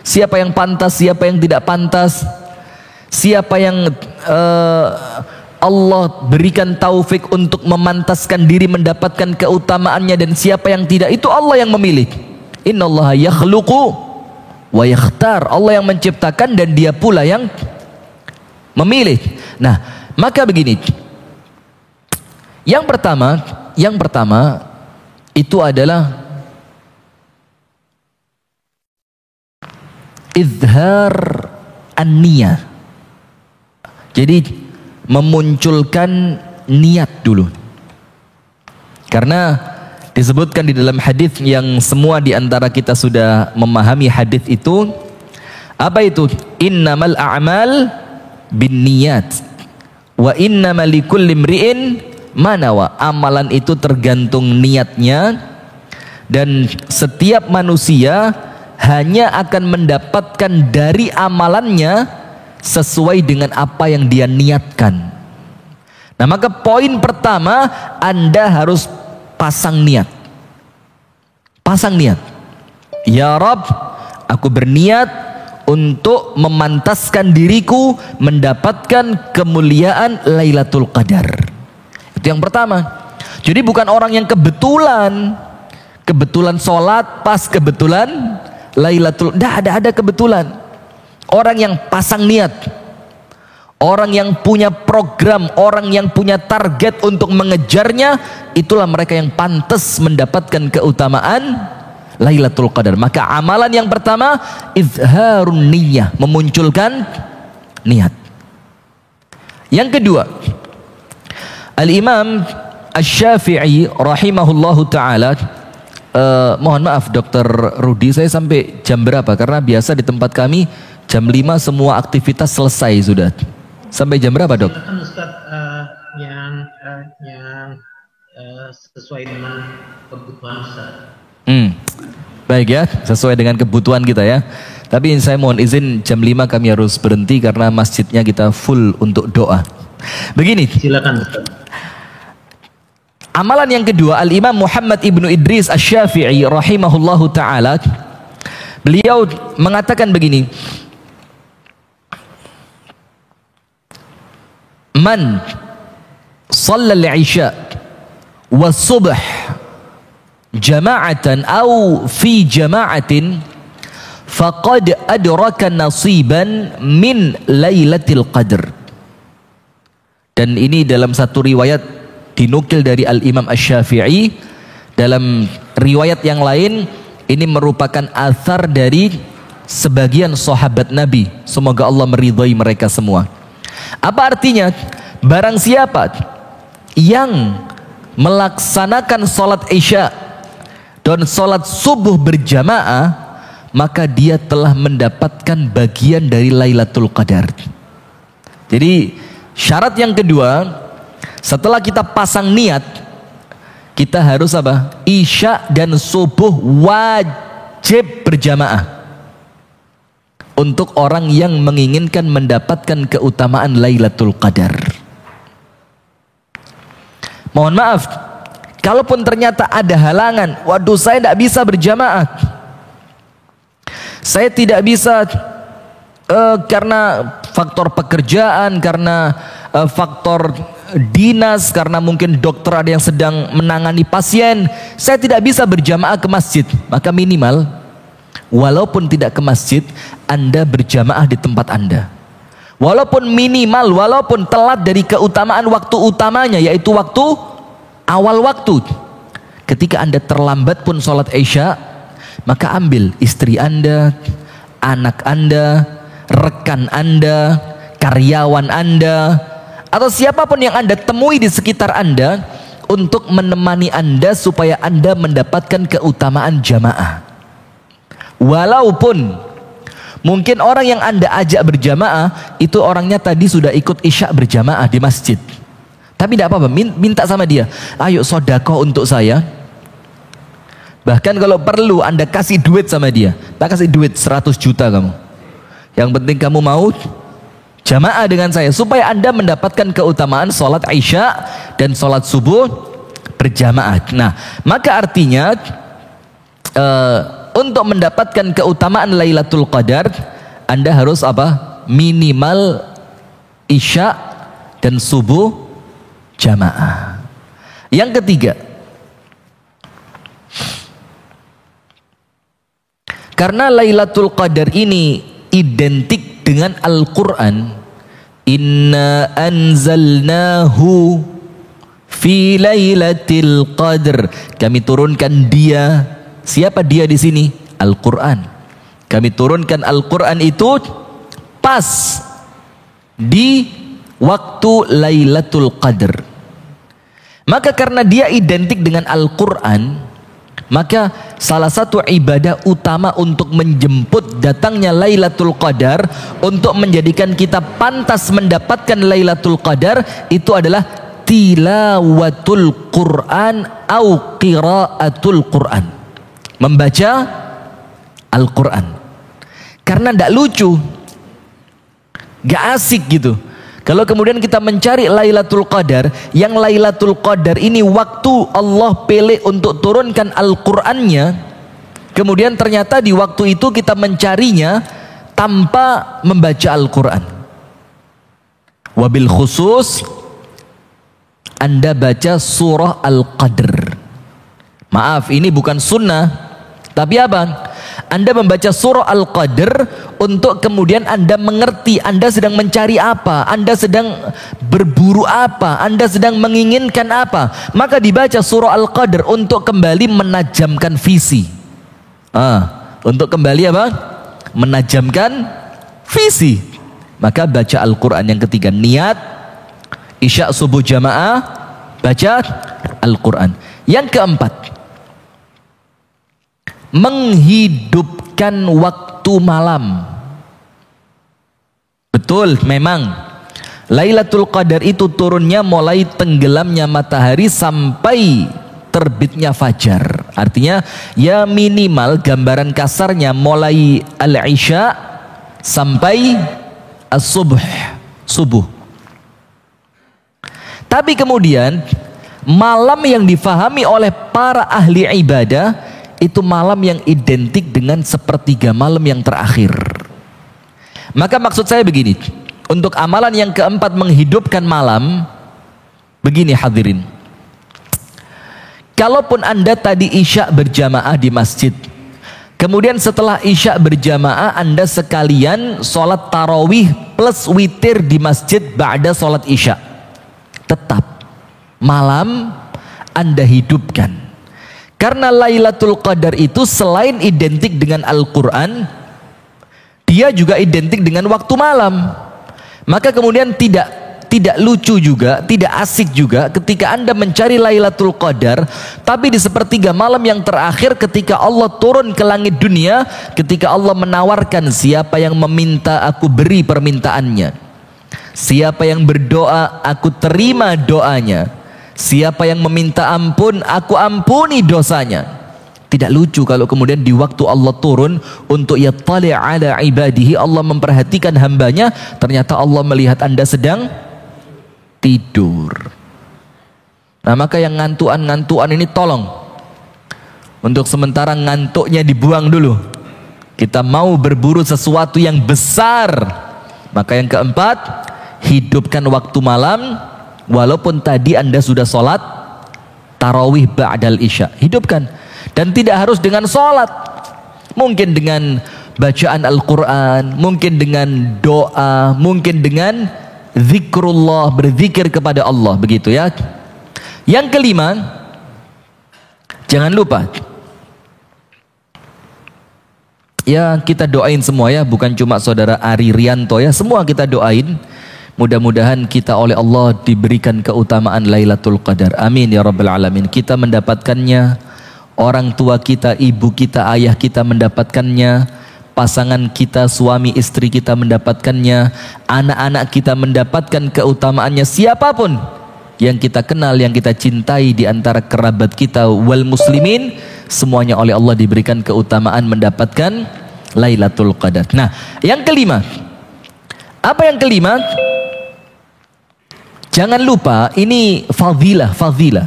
Speaker 1: siapa yang pantas, siapa yang tidak pantas, siapa yang Allah berikan taufik untuk memantaskan diri mendapatkan keutamaannya, dan siapa yang tidak, itu Allah yang memilih. Innallaha yakhluqu wa yakhtar. Allah yang menciptakan dan dia pula yang memilih. Nah, maka begini. Yang pertama itu adalah izhar an-niyah. Jadi memunculkan niat dulu. Karena disebutkan di dalam hadis yang semua di antara kita sudah memahami hadis itu. Apa itu? Innamal a'mal binniyat wa innamal likulli imri'in manawa. Amalan itu tergantung niatnya, dan setiap manusia hanya akan mendapatkan dari amalannya sesuai dengan apa yang dia niatkan. Nah, maka poin pertama, Anda harus pasang niat. Pasang niat. Ya Rabb, aku berniat untuk memantaskan diriku mendapatkan kemuliaan Lailatul Qadar. Itu yang pertama. Jadi bukan orang yang kebetulan Kebetulan sholat pas kebetulan Lailatul, ada kebetulan. Orang yang pasang niat, orang yang punya program, orang yang punya target untuk mengejarnya, itulah mereka yang pantas mendapatkan keutamaan Lailatul Qadar. Maka amalan yang pertama, izharun niyyah, memunculkan niat. Yang kedua, Al-Imam Asy-Syafi'i rahimahullahu ta'ala, mohon maaf Dr. Rudi, saya sampai jam berapa? Karena biasa di tempat kami jam 5 semua aktivitas selesai sudah. Sampai jam berapa, Dok?
Speaker 2: Silakan Ustaz, yang sesuai dengan kebutuhan Ustaz.
Speaker 1: Baik ya, sesuai dengan kebutuhan kita ya. Tapi saya mohon izin jam 5 kami harus berhenti karena masjidnya kita full untuk doa. Begini.
Speaker 2: Silakan Ustaz.
Speaker 1: Amalan yang kedua, Al-Imam Muhammad ibnu Idris Asy-Syafi'i rahimahullahu ta'ala, beliau mengatakan begini, man shallal isya wa subh jama'atan aw fi jama'atin faqad adraka nasiban min lailatul qadr. Dan ini dalam satu riwayat dinukil dari Al-Imam Asy-Syafi'i. Dalam riwayat yang lain ini merupakan athar dari sebagian sahabat Nabi, semoga Allah meridhai mereka semua. Apa artinya? Barang siapa yang melaksanakan sholat isya dan sholat subuh berjamaah, maka dia telah mendapatkan bagian dari Lailatul Qadar. Jadi syarat yang kedua, setelah kita pasang niat, kita harus apa? Isya dan subuh wajib berjamaah. Untuk orang yang menginginkan mendapatkan keutamaan Lailatul Qadar. Mohon maaf, kalaupun ternyata ada halangan, waduh saya tidak bisa berjamaah, saya tidak bisa karena faktor pekerjaan, karena faktor dinas, karena mungkin dokter ada yang sedang menangani pasien, saya tidak bisa berjamaah ke masjid. Maka minimal, walaupun tidak ke masjid, Anda berjamaah di tempat Anda. Walaupun minimal, walaupun telat dari keutamaan waktu utamanya, yaitu waktu awal waktu. Ketika Anda terlambat pun sholat isya, maka ambil istri Anda, anak Anda, rekan Anda, karyawan Anda, atau siapapun yang Anda temui di sekitar Anda, untuk menemani Anda supaya Anda mendapatkan keutamaan jamaah. Walaupun mungkin orang yang Anda ajak berjamaah itu orangnya tadi sudah ikut isya berjamaah di masjid, tapi tidak apa-apa, minta sama dia, ayo sodako untuk saya. Bahkan kalau perlu Anda kasih duit sama dia, tak kasih duit 100 juta kamu, yang penting kamu mau jamaah dengan saya, supaya Anda mendapatkan keutamaan sholat isya dan sholat subuh berjamaah. Nah, maka artinya untuk mendapatkan keutamaan Lailatul Qadar, Anda harus apa? Minimal isya dan subuh jamaah. Yang ketiga, karena Lailatul Qadar ini identik dengan Al-Quran, inna anzalnahu fi lailatul qadr, kami turunkan dia. Siapa dia di sini? Al-Quran. Kami turunkan Al-Quran itu pas di waktu Lailatul Qadar. Maka karena dia identik dengan Al-Quran, maka salah satu ibadah utama untuk menjemput datangnya Lailatul Qadar, untuk menjadikan kita pantas mendapatkan Lailatul Qadar, itu adalah tilawatul Quran au qiraatul Quran, membaca Al-Quran. Karena tidak lucu, gak asik gitu kalau kemudian kita mencari Lailatul Qadar, yang Lailatul Qadar ini waktu Allah pilih untuk turunkan Al-Qur'annya, kemudian ternyata di waktu itu kita mencarinya tanpa membaca Al-Qur'an. Wabil khusus Anda baca surah Al-Qadr Maaf, ini bukan sunnah, tapi apa? Anda membaca surah Al-Qadr untuk kemudian Anda mengerti Anda sedang mencari apa, Anda sedang berburu apa, Anda sedang menginginkan apa. Maka dibaca surah Al-Qadr untuk kembali menajamkan visi. Untuk kembali apa? Menajamkan visi. Maka baca Al-Quran. Yang ketiga, niat isya subuh jamaah, baca Al-Quran. Yang keempat, menghidupkan waktu malam. Betul, memang Lailatul Qadar itu turunnya mulai tenggelamnya matahari sampai terbitnya fajar. Artinya ya minimal gambaran kasarnya mulai al-isya sampai subuh. Tapi kemudian malam yang difahami oleh para ahli ibadah itu malam yang identik dengan sepertiga malam yang terakhir. Maka maksud saya begini, untuk amalan yang keempat menghidupkan malam, begini hadirin. Kalaupun Anda tadi isya berjamaah di masjid, kemudian setelah isya berjamaah Anda sekalian sholat tarawih plus witir di masjid ba'da sholat isya, tetap malam Anda hidupkan. Karena Lailatul Qadar itu selain identik dengan Al-Quran, dia juga identik dengan waktu malam. Maka kemudian tidak lucu juga, tidak asik juga ketika Anda mencari Lailatul Qadar, tapi di sepertiga malam yang terakhir ketika Allah turun ke langit dunia, ketika Allah menawarkan siapa yang meminta aku beri permintaannya, siapa yang berdoa aku terima doanya, siapa yang meminta ampun aku ampuni dosanya. Tidak lucu kalau kemudian di waktu Allah turun untuk yattali' ala ibadihi, Allah memperhatikan hambanya, ternyata Allah melihat Anda sedang tidur. Nah, maka yang ngantuan ini tolong untuk sementara ngantuknya dibuang dulu. Kita mau berburu sesuatu yang besar. Maka yang keempat, hidupkan waktu malam. Walaupun tadi Anda sudah sholat tarawih ba'dal isya, hidupkan. Dan tidak harus dengan sholat, mungkin dengan bacaan Al-Quran, mungkin dengan doa, mungkin dengan zikrullah, berzikir kepada Allah, begitu ya. Yang kelima, jangan lupa ya, kita doain semua ya, bukan cuma saudara Ari Rianto ya, semua kita doain. Mudah-mudahan kita oleh Allah diberikan keutamaan Lailatul Qadar. Amin ya rabbal alamin. Kita mendapatkannya, orang tua kita, ibu kita, ayah kita mendapatkannya, pasangan kita, suami istri kita mendapatkannya, anak-anak kita mendapatkan keutamaannya, siapapun yang kita kenal, yang kita cintai di antara kerabat kita wal muslimin, semuanya oleh Allah diberikan keutamaan mendapatkan Lailatul Qadar. Nah, yang kelima, apa yang kelima? Jangan lupa ini fadilah,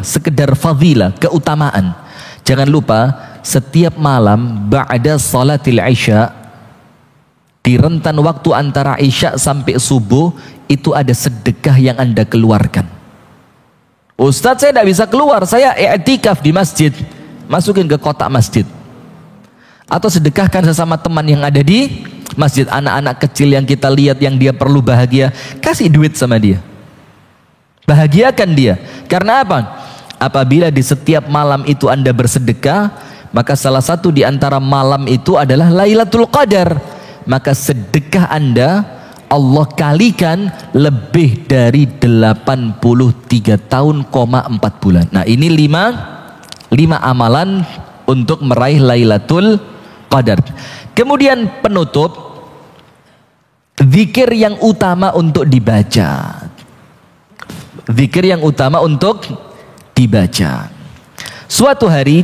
Speaker 1: sekedar fadilah, keutamaan. Jangan lupa setiap malam ba'da salatil isya, di rentan waktu antara isya sampai subuh, itu ada sedekah yang Anda keluarkan. Ustadz, saya tidak bisa keluar, saya i'tikaf di masjid. Masukin ke kotak masjid. Atau sedekahkan sesama teman yang ada di masjid. Anak-anak kecil yang kita lihat yang dia perlu bahagia, kasih duit sama dia. Bahagiakan dia. Karena apa? Apabila di setiap malam itu Anda bersedekah, maka salah satu di antara malam itu adalah Lailatul Qadar. Maka sedekah Anda Allah kalikan lebih dari 83 tahun, 4 bulan. Nah, ini lima amalan untuk meraih Lailatul Qadar. Kemudian penutup, zikir yang utama untuk dibaca. Zikir yang utama untuk dibaca. Suatu hari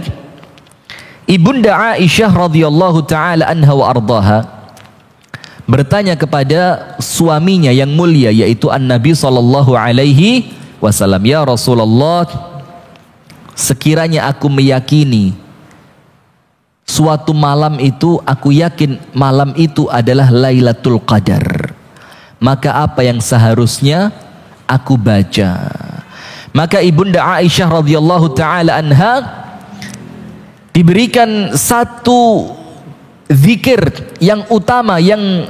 Speaker 1: Ibunda Aisyah radhiyallahu taala anha wa ardaha bertanya kepada suaminya yang mulia, yaitu An-Nabi sallallahu alaihi wasallam, "Ya Rasulullah, sekiranya aku meyakini suatu malam itu, aku yakin malam itu adalah Lailatul Qadar, maka apa yang seharusnya aku baca?" Maka Ibunda Aisyah radhiyallahu taala anha diberikan satu zikir yang utama yang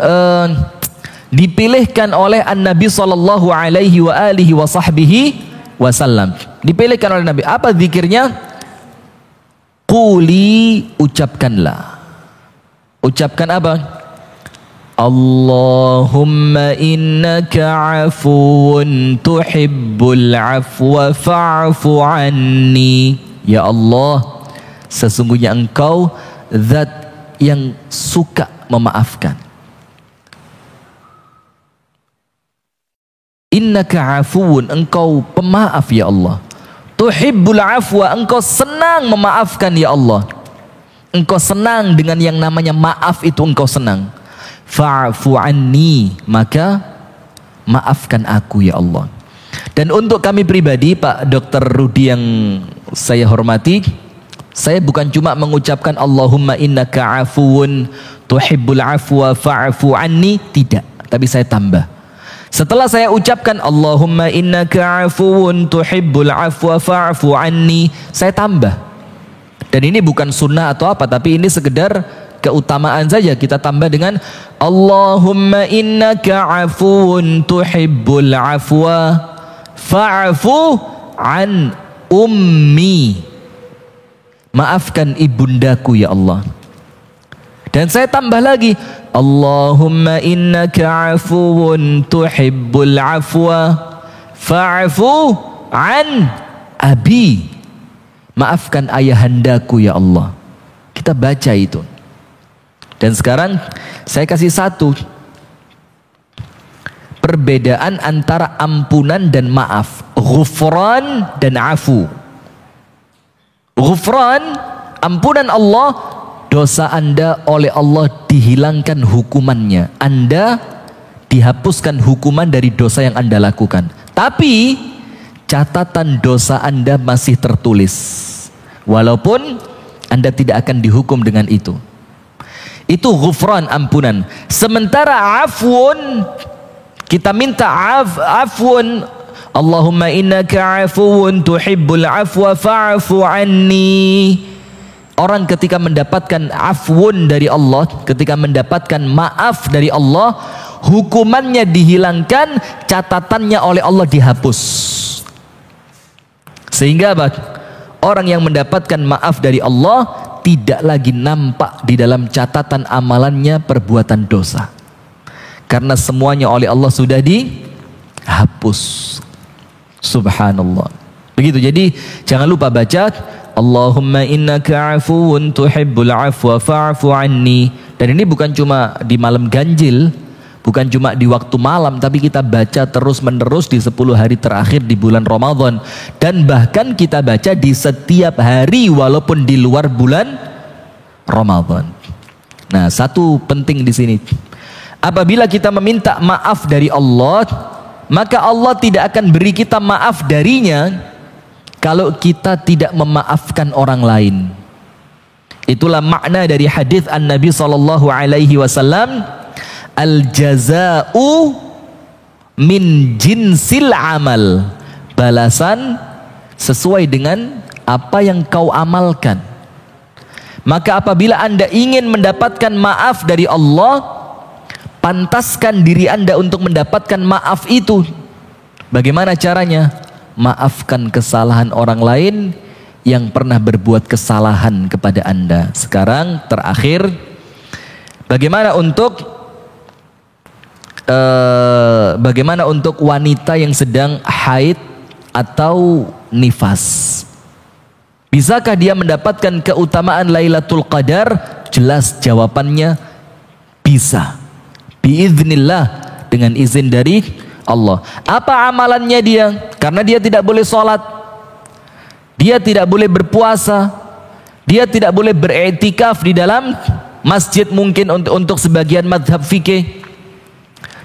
Speaker 1: dipilihkan oleh An-Nabi sallallahu alaihi wa alihi wa sahbihi wasallam. Dipilihkan oleh Nabi. Apa zikirnya? Quli, ucapkanlah. Ucapkan apa? Allahumma innaka afuwun tuhibbul afwa fa'fu anni. Ya Allah, sesungguhnya Engkau zat yang suka memaafkan. Innaka afuwun, Engkau pemaaf ya Allah. Tuhibbul afwa, Engkau senang memaafkan ya Allah. Engkau senang dengan yang namanya maaf itu, Engkau senang. Fa'fu anni, maka maafkan aku ya Allah. Dan untuk kami pribadi, Pak Dr. Rudi yang saya hormati, saya bukan cuma mengucapkan Allahumma innaka afuwun tuhibbul afwa fa'fu anni, tidak, tapi saya tambah. Setelah saya ucapkan Allahumma innaka afuwun tuhibbul afwa fa'fu anni, saya tambah. Dan ini bukan sunnah atau apa, tapi ini sekedar keutamaan saja. Kita tambah dengan Allahumma innaka afuwun tuhibbul afwa fa'fu an ummi, maafkan ibundaku ya Allah. Dan saya tambah lagi Allahumma innaka afuwun tuhibbul afwa fa'fu an abi, maafkan ayahandaku ya Allah. Kita baca itu. Dan sekarang saya kasih satu perbedaan antara ampunan dan maaf. Ghufran dan afu. Ghufran, ampunan Allah, dosa Anda oleh Allah dihilangkan hukumannya. Anda dihapuskan hukuman dari dosa yang Anda lakukan. Tapi catatan dosa Anda masih tertulis. Walaupun Anda tidak akan dihukum dengan itu. Itu ghufran, ampunan. Sementara afun, kita minta afun. Allahumma innaka afuwun tuhibbul afwa fa'fu anni. Orang ketika mendapatkan afun dari Allah, ketika mendapatkan maaf dari Allah, hukumannya dihilangkan, catatannya oleh Allah dihapus. Sehingga apa? Orang yang mendapatkan maaf dari Allah tidak lagi nampak di dalam catatan amalannya perbuatan dosa, karena semuanya oleh Allah sudah dihapus. Subhanallah. Begitu. Jadi jangan lupa baca Allahumma innaka afuwun tuhibbul afwa fa'fu anni. Dan ini bukan cuma di malam ganjil, bukan cuma di waktu malam, tapi kita baca terus menerus di 10 hari terakhir di bulan Ramadan. Dan bahkan kita baca di setiap hari walaupun di luar bulan Ramadan. Nah, satu penting di sini. Apabila kita meminta maaf dari Allah, maka Allah tidak akan beri kita maaf darinya kalau kita tidak memaafkan orang lain. Itulah makna dari hadis An-Nabi sallallahu alaihi wasallam, al-jaza'u min jinsil amal. Balasan sesuai dengan apa yang kau amalkan. Maka apabila Anda ingin mendapatkan maaf dari Allah, pantaskan diri Anda untuk mendapatkan maaf itu. Bagaimana caranya? Maafkan kesalahan orang lain yang pernah berbuat kesalahan kepada Anda. Sekarang terakhir, bagaimana untuk wanita yang sedang haid atau nifas? Bisakah dia mendapatkan keutamaan Lailatul Qadar? Jelas jawabannya bisa. Biiznillah, dengan izin dari Allah. Apa amalannya dia? Karena dia tidak boleh sholat, dia tidak boleh berpuasa, dia tidak boleh beriktikaf di dalam masjid mungkin untuk sebagian madhab fikih.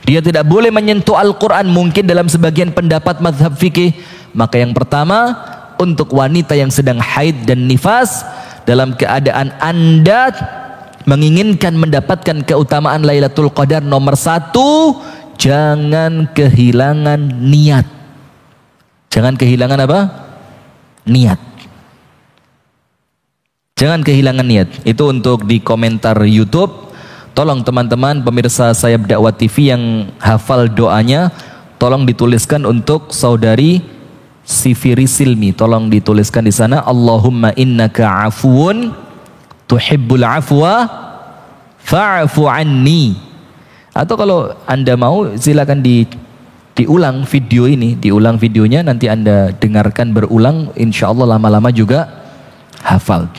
Speaker 1: Dia tidak boleh menyentuh Al-Quran mungkin dalam sebagian pendapat madhab fikih. Maka yang pertama, untuk wanita yang sedang haid dan nifas, dalam keadaan Anda menginginkan mendapatkan keutamaan Lailatul Qadar, nomor 1, jangan kehilangan niat. Jangan kehilangan apa? Niat. Jangan kehilangan niat. Itu untuk di komentar YouTube. Tolong teman-teman pemirsa Sayap Dakwah TV yang hafal doanya, tolong dituliskan untuk saudari Sifiri Silmi. Tolong dituliskan di sana, Allahumma innaka afuun tuhibbul afwa fa'fu anni. Atau kalau Anda mau silakan diulang video ini, diulang videonya, nanti Anda dengarkan berulang, insya Allah lama-lama juga hafal.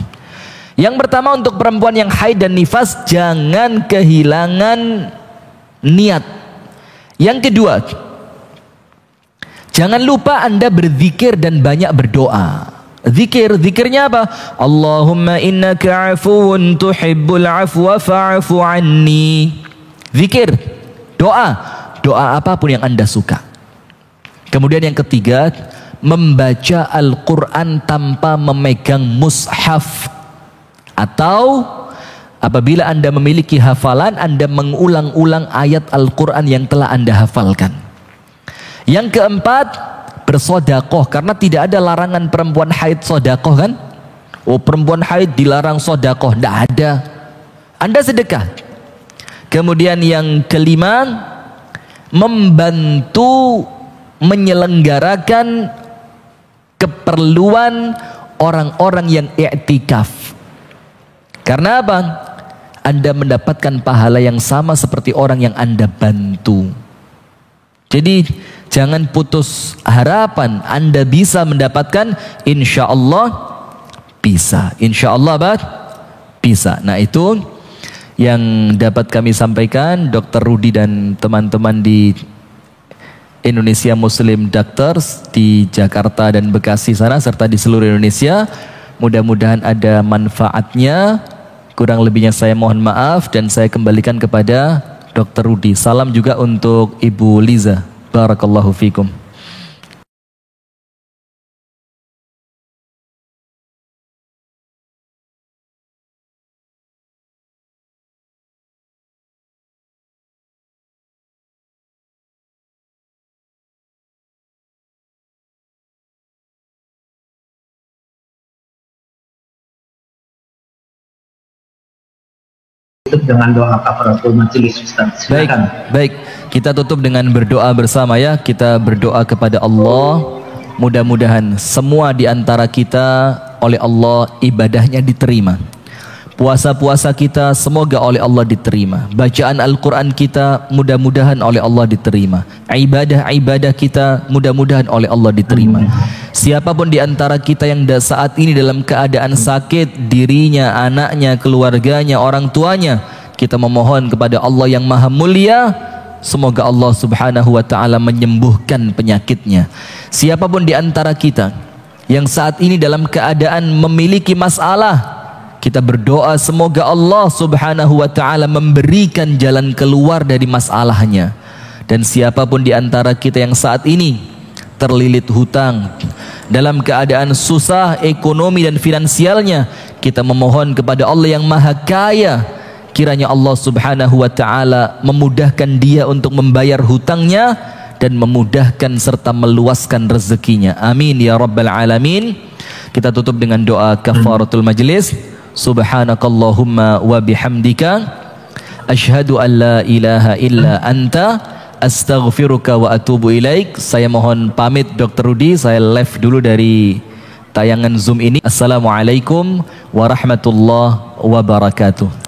Speaker 1: Yang pertama untuk perempuan yang haid dan nifas, jangan kehilangan niat. Yang kedua, jangan lupa Anda berzikir dan banyak berdoa. Zikirnya apa? Allahumma innaka afuun tuhibbul afwa fa'fu anni. Zikir, doa apapun yang Anda suka. Kemudian yang ketiga, membaca Al-Quran tanpa memegang mushaf. Atau apabila Anda memiliki hafalan, Anda mengulang-ulang ayat Al-Quran yang telah Anda hafalkan. Yang keempat, bersodakoh, karena tidak ada larangan perempuan haid sodakoh kan? Oh, perempuan haid dilarang sodakoh, tidak ada. Anda sedekah. Kemudian yang kelima, membantu menyelenggarakan keperluan orang-orang yang i'tikaf. Karena apa? Anda mendapatkan pahala yang sama seperti orang yang Anda bantu. Jadi jangan putus harapan. Anda bisa mendapatkan, insya Allah bisa. Insya Allah bisa. Nah itu yang dapat kami sampaikan, Dr. Rudi dan teman-teman di Indonesia Muslim Doctors di Jakarta dan Bekasi sana, serta di seluruh Indonesia. Mudah-mudahan ada manfaatnya. Kurang lebihnya saya mohon maaf dan saya kembalikan kepada Dr. Rudi. Salam juga untuk Ibu Liza. Barakallahu fikum.
Speaker 2: Dengan doa kafaratul majelis, Ustaz. Silakan.
Speaker 1: Baik. Kita tutup dengan berdoa bersama ya. Kita berdoa kepada Allah. Mudah-mudahan semua di antara kita oleh Allah ibadahnya diterima. Puasa-puasa kita semoga oleh Allah diterima. Bacaan Al-Quran kita mudah-mudahan oleh Allah diterima. Ibadah-ibadah kita mudah-mudahan oleh Allah diterima. Siapapun di antara kita yang saat ini dalam keadaan sakit, dirinya, anaknya, keluarganya, orang tuanya, kita memohon kepada Allah yang maha mulia, semoga Allah subhanahu wa ta'ala menyembuhkan penyakitnya. Siapapun di antara kita yang saat ini dalam keadaan memiliki masalah, kita berdoa semoga Allah subhanahu wa ta'ala memberikan jalan keluar dari masalahnya. Dan siapapun di antara kita yang saat ini terlilit hutang, dalam keadaan susah ekonomi dan finansialnya, kita memohon kepada Allah yang maha kaya, kiranya Allah subhanahu wa ta'ala memudahkan dia untuk membayar hutangnya dan memudahkan serta meluaskan rezekinya. Amin ya rabbal alamin. Kita tutup dengan doa kafaratul majlis. Subhanakallahumma wa bihamdika asyhadu an la ilaha illa anta astaghfiruka wa atubu ilaik. Saya mohon pamit Dr. Rudi, saya live dulu dari tayangan Zoom ini. Assalamualaikum warahmatullahi wabarakatuh.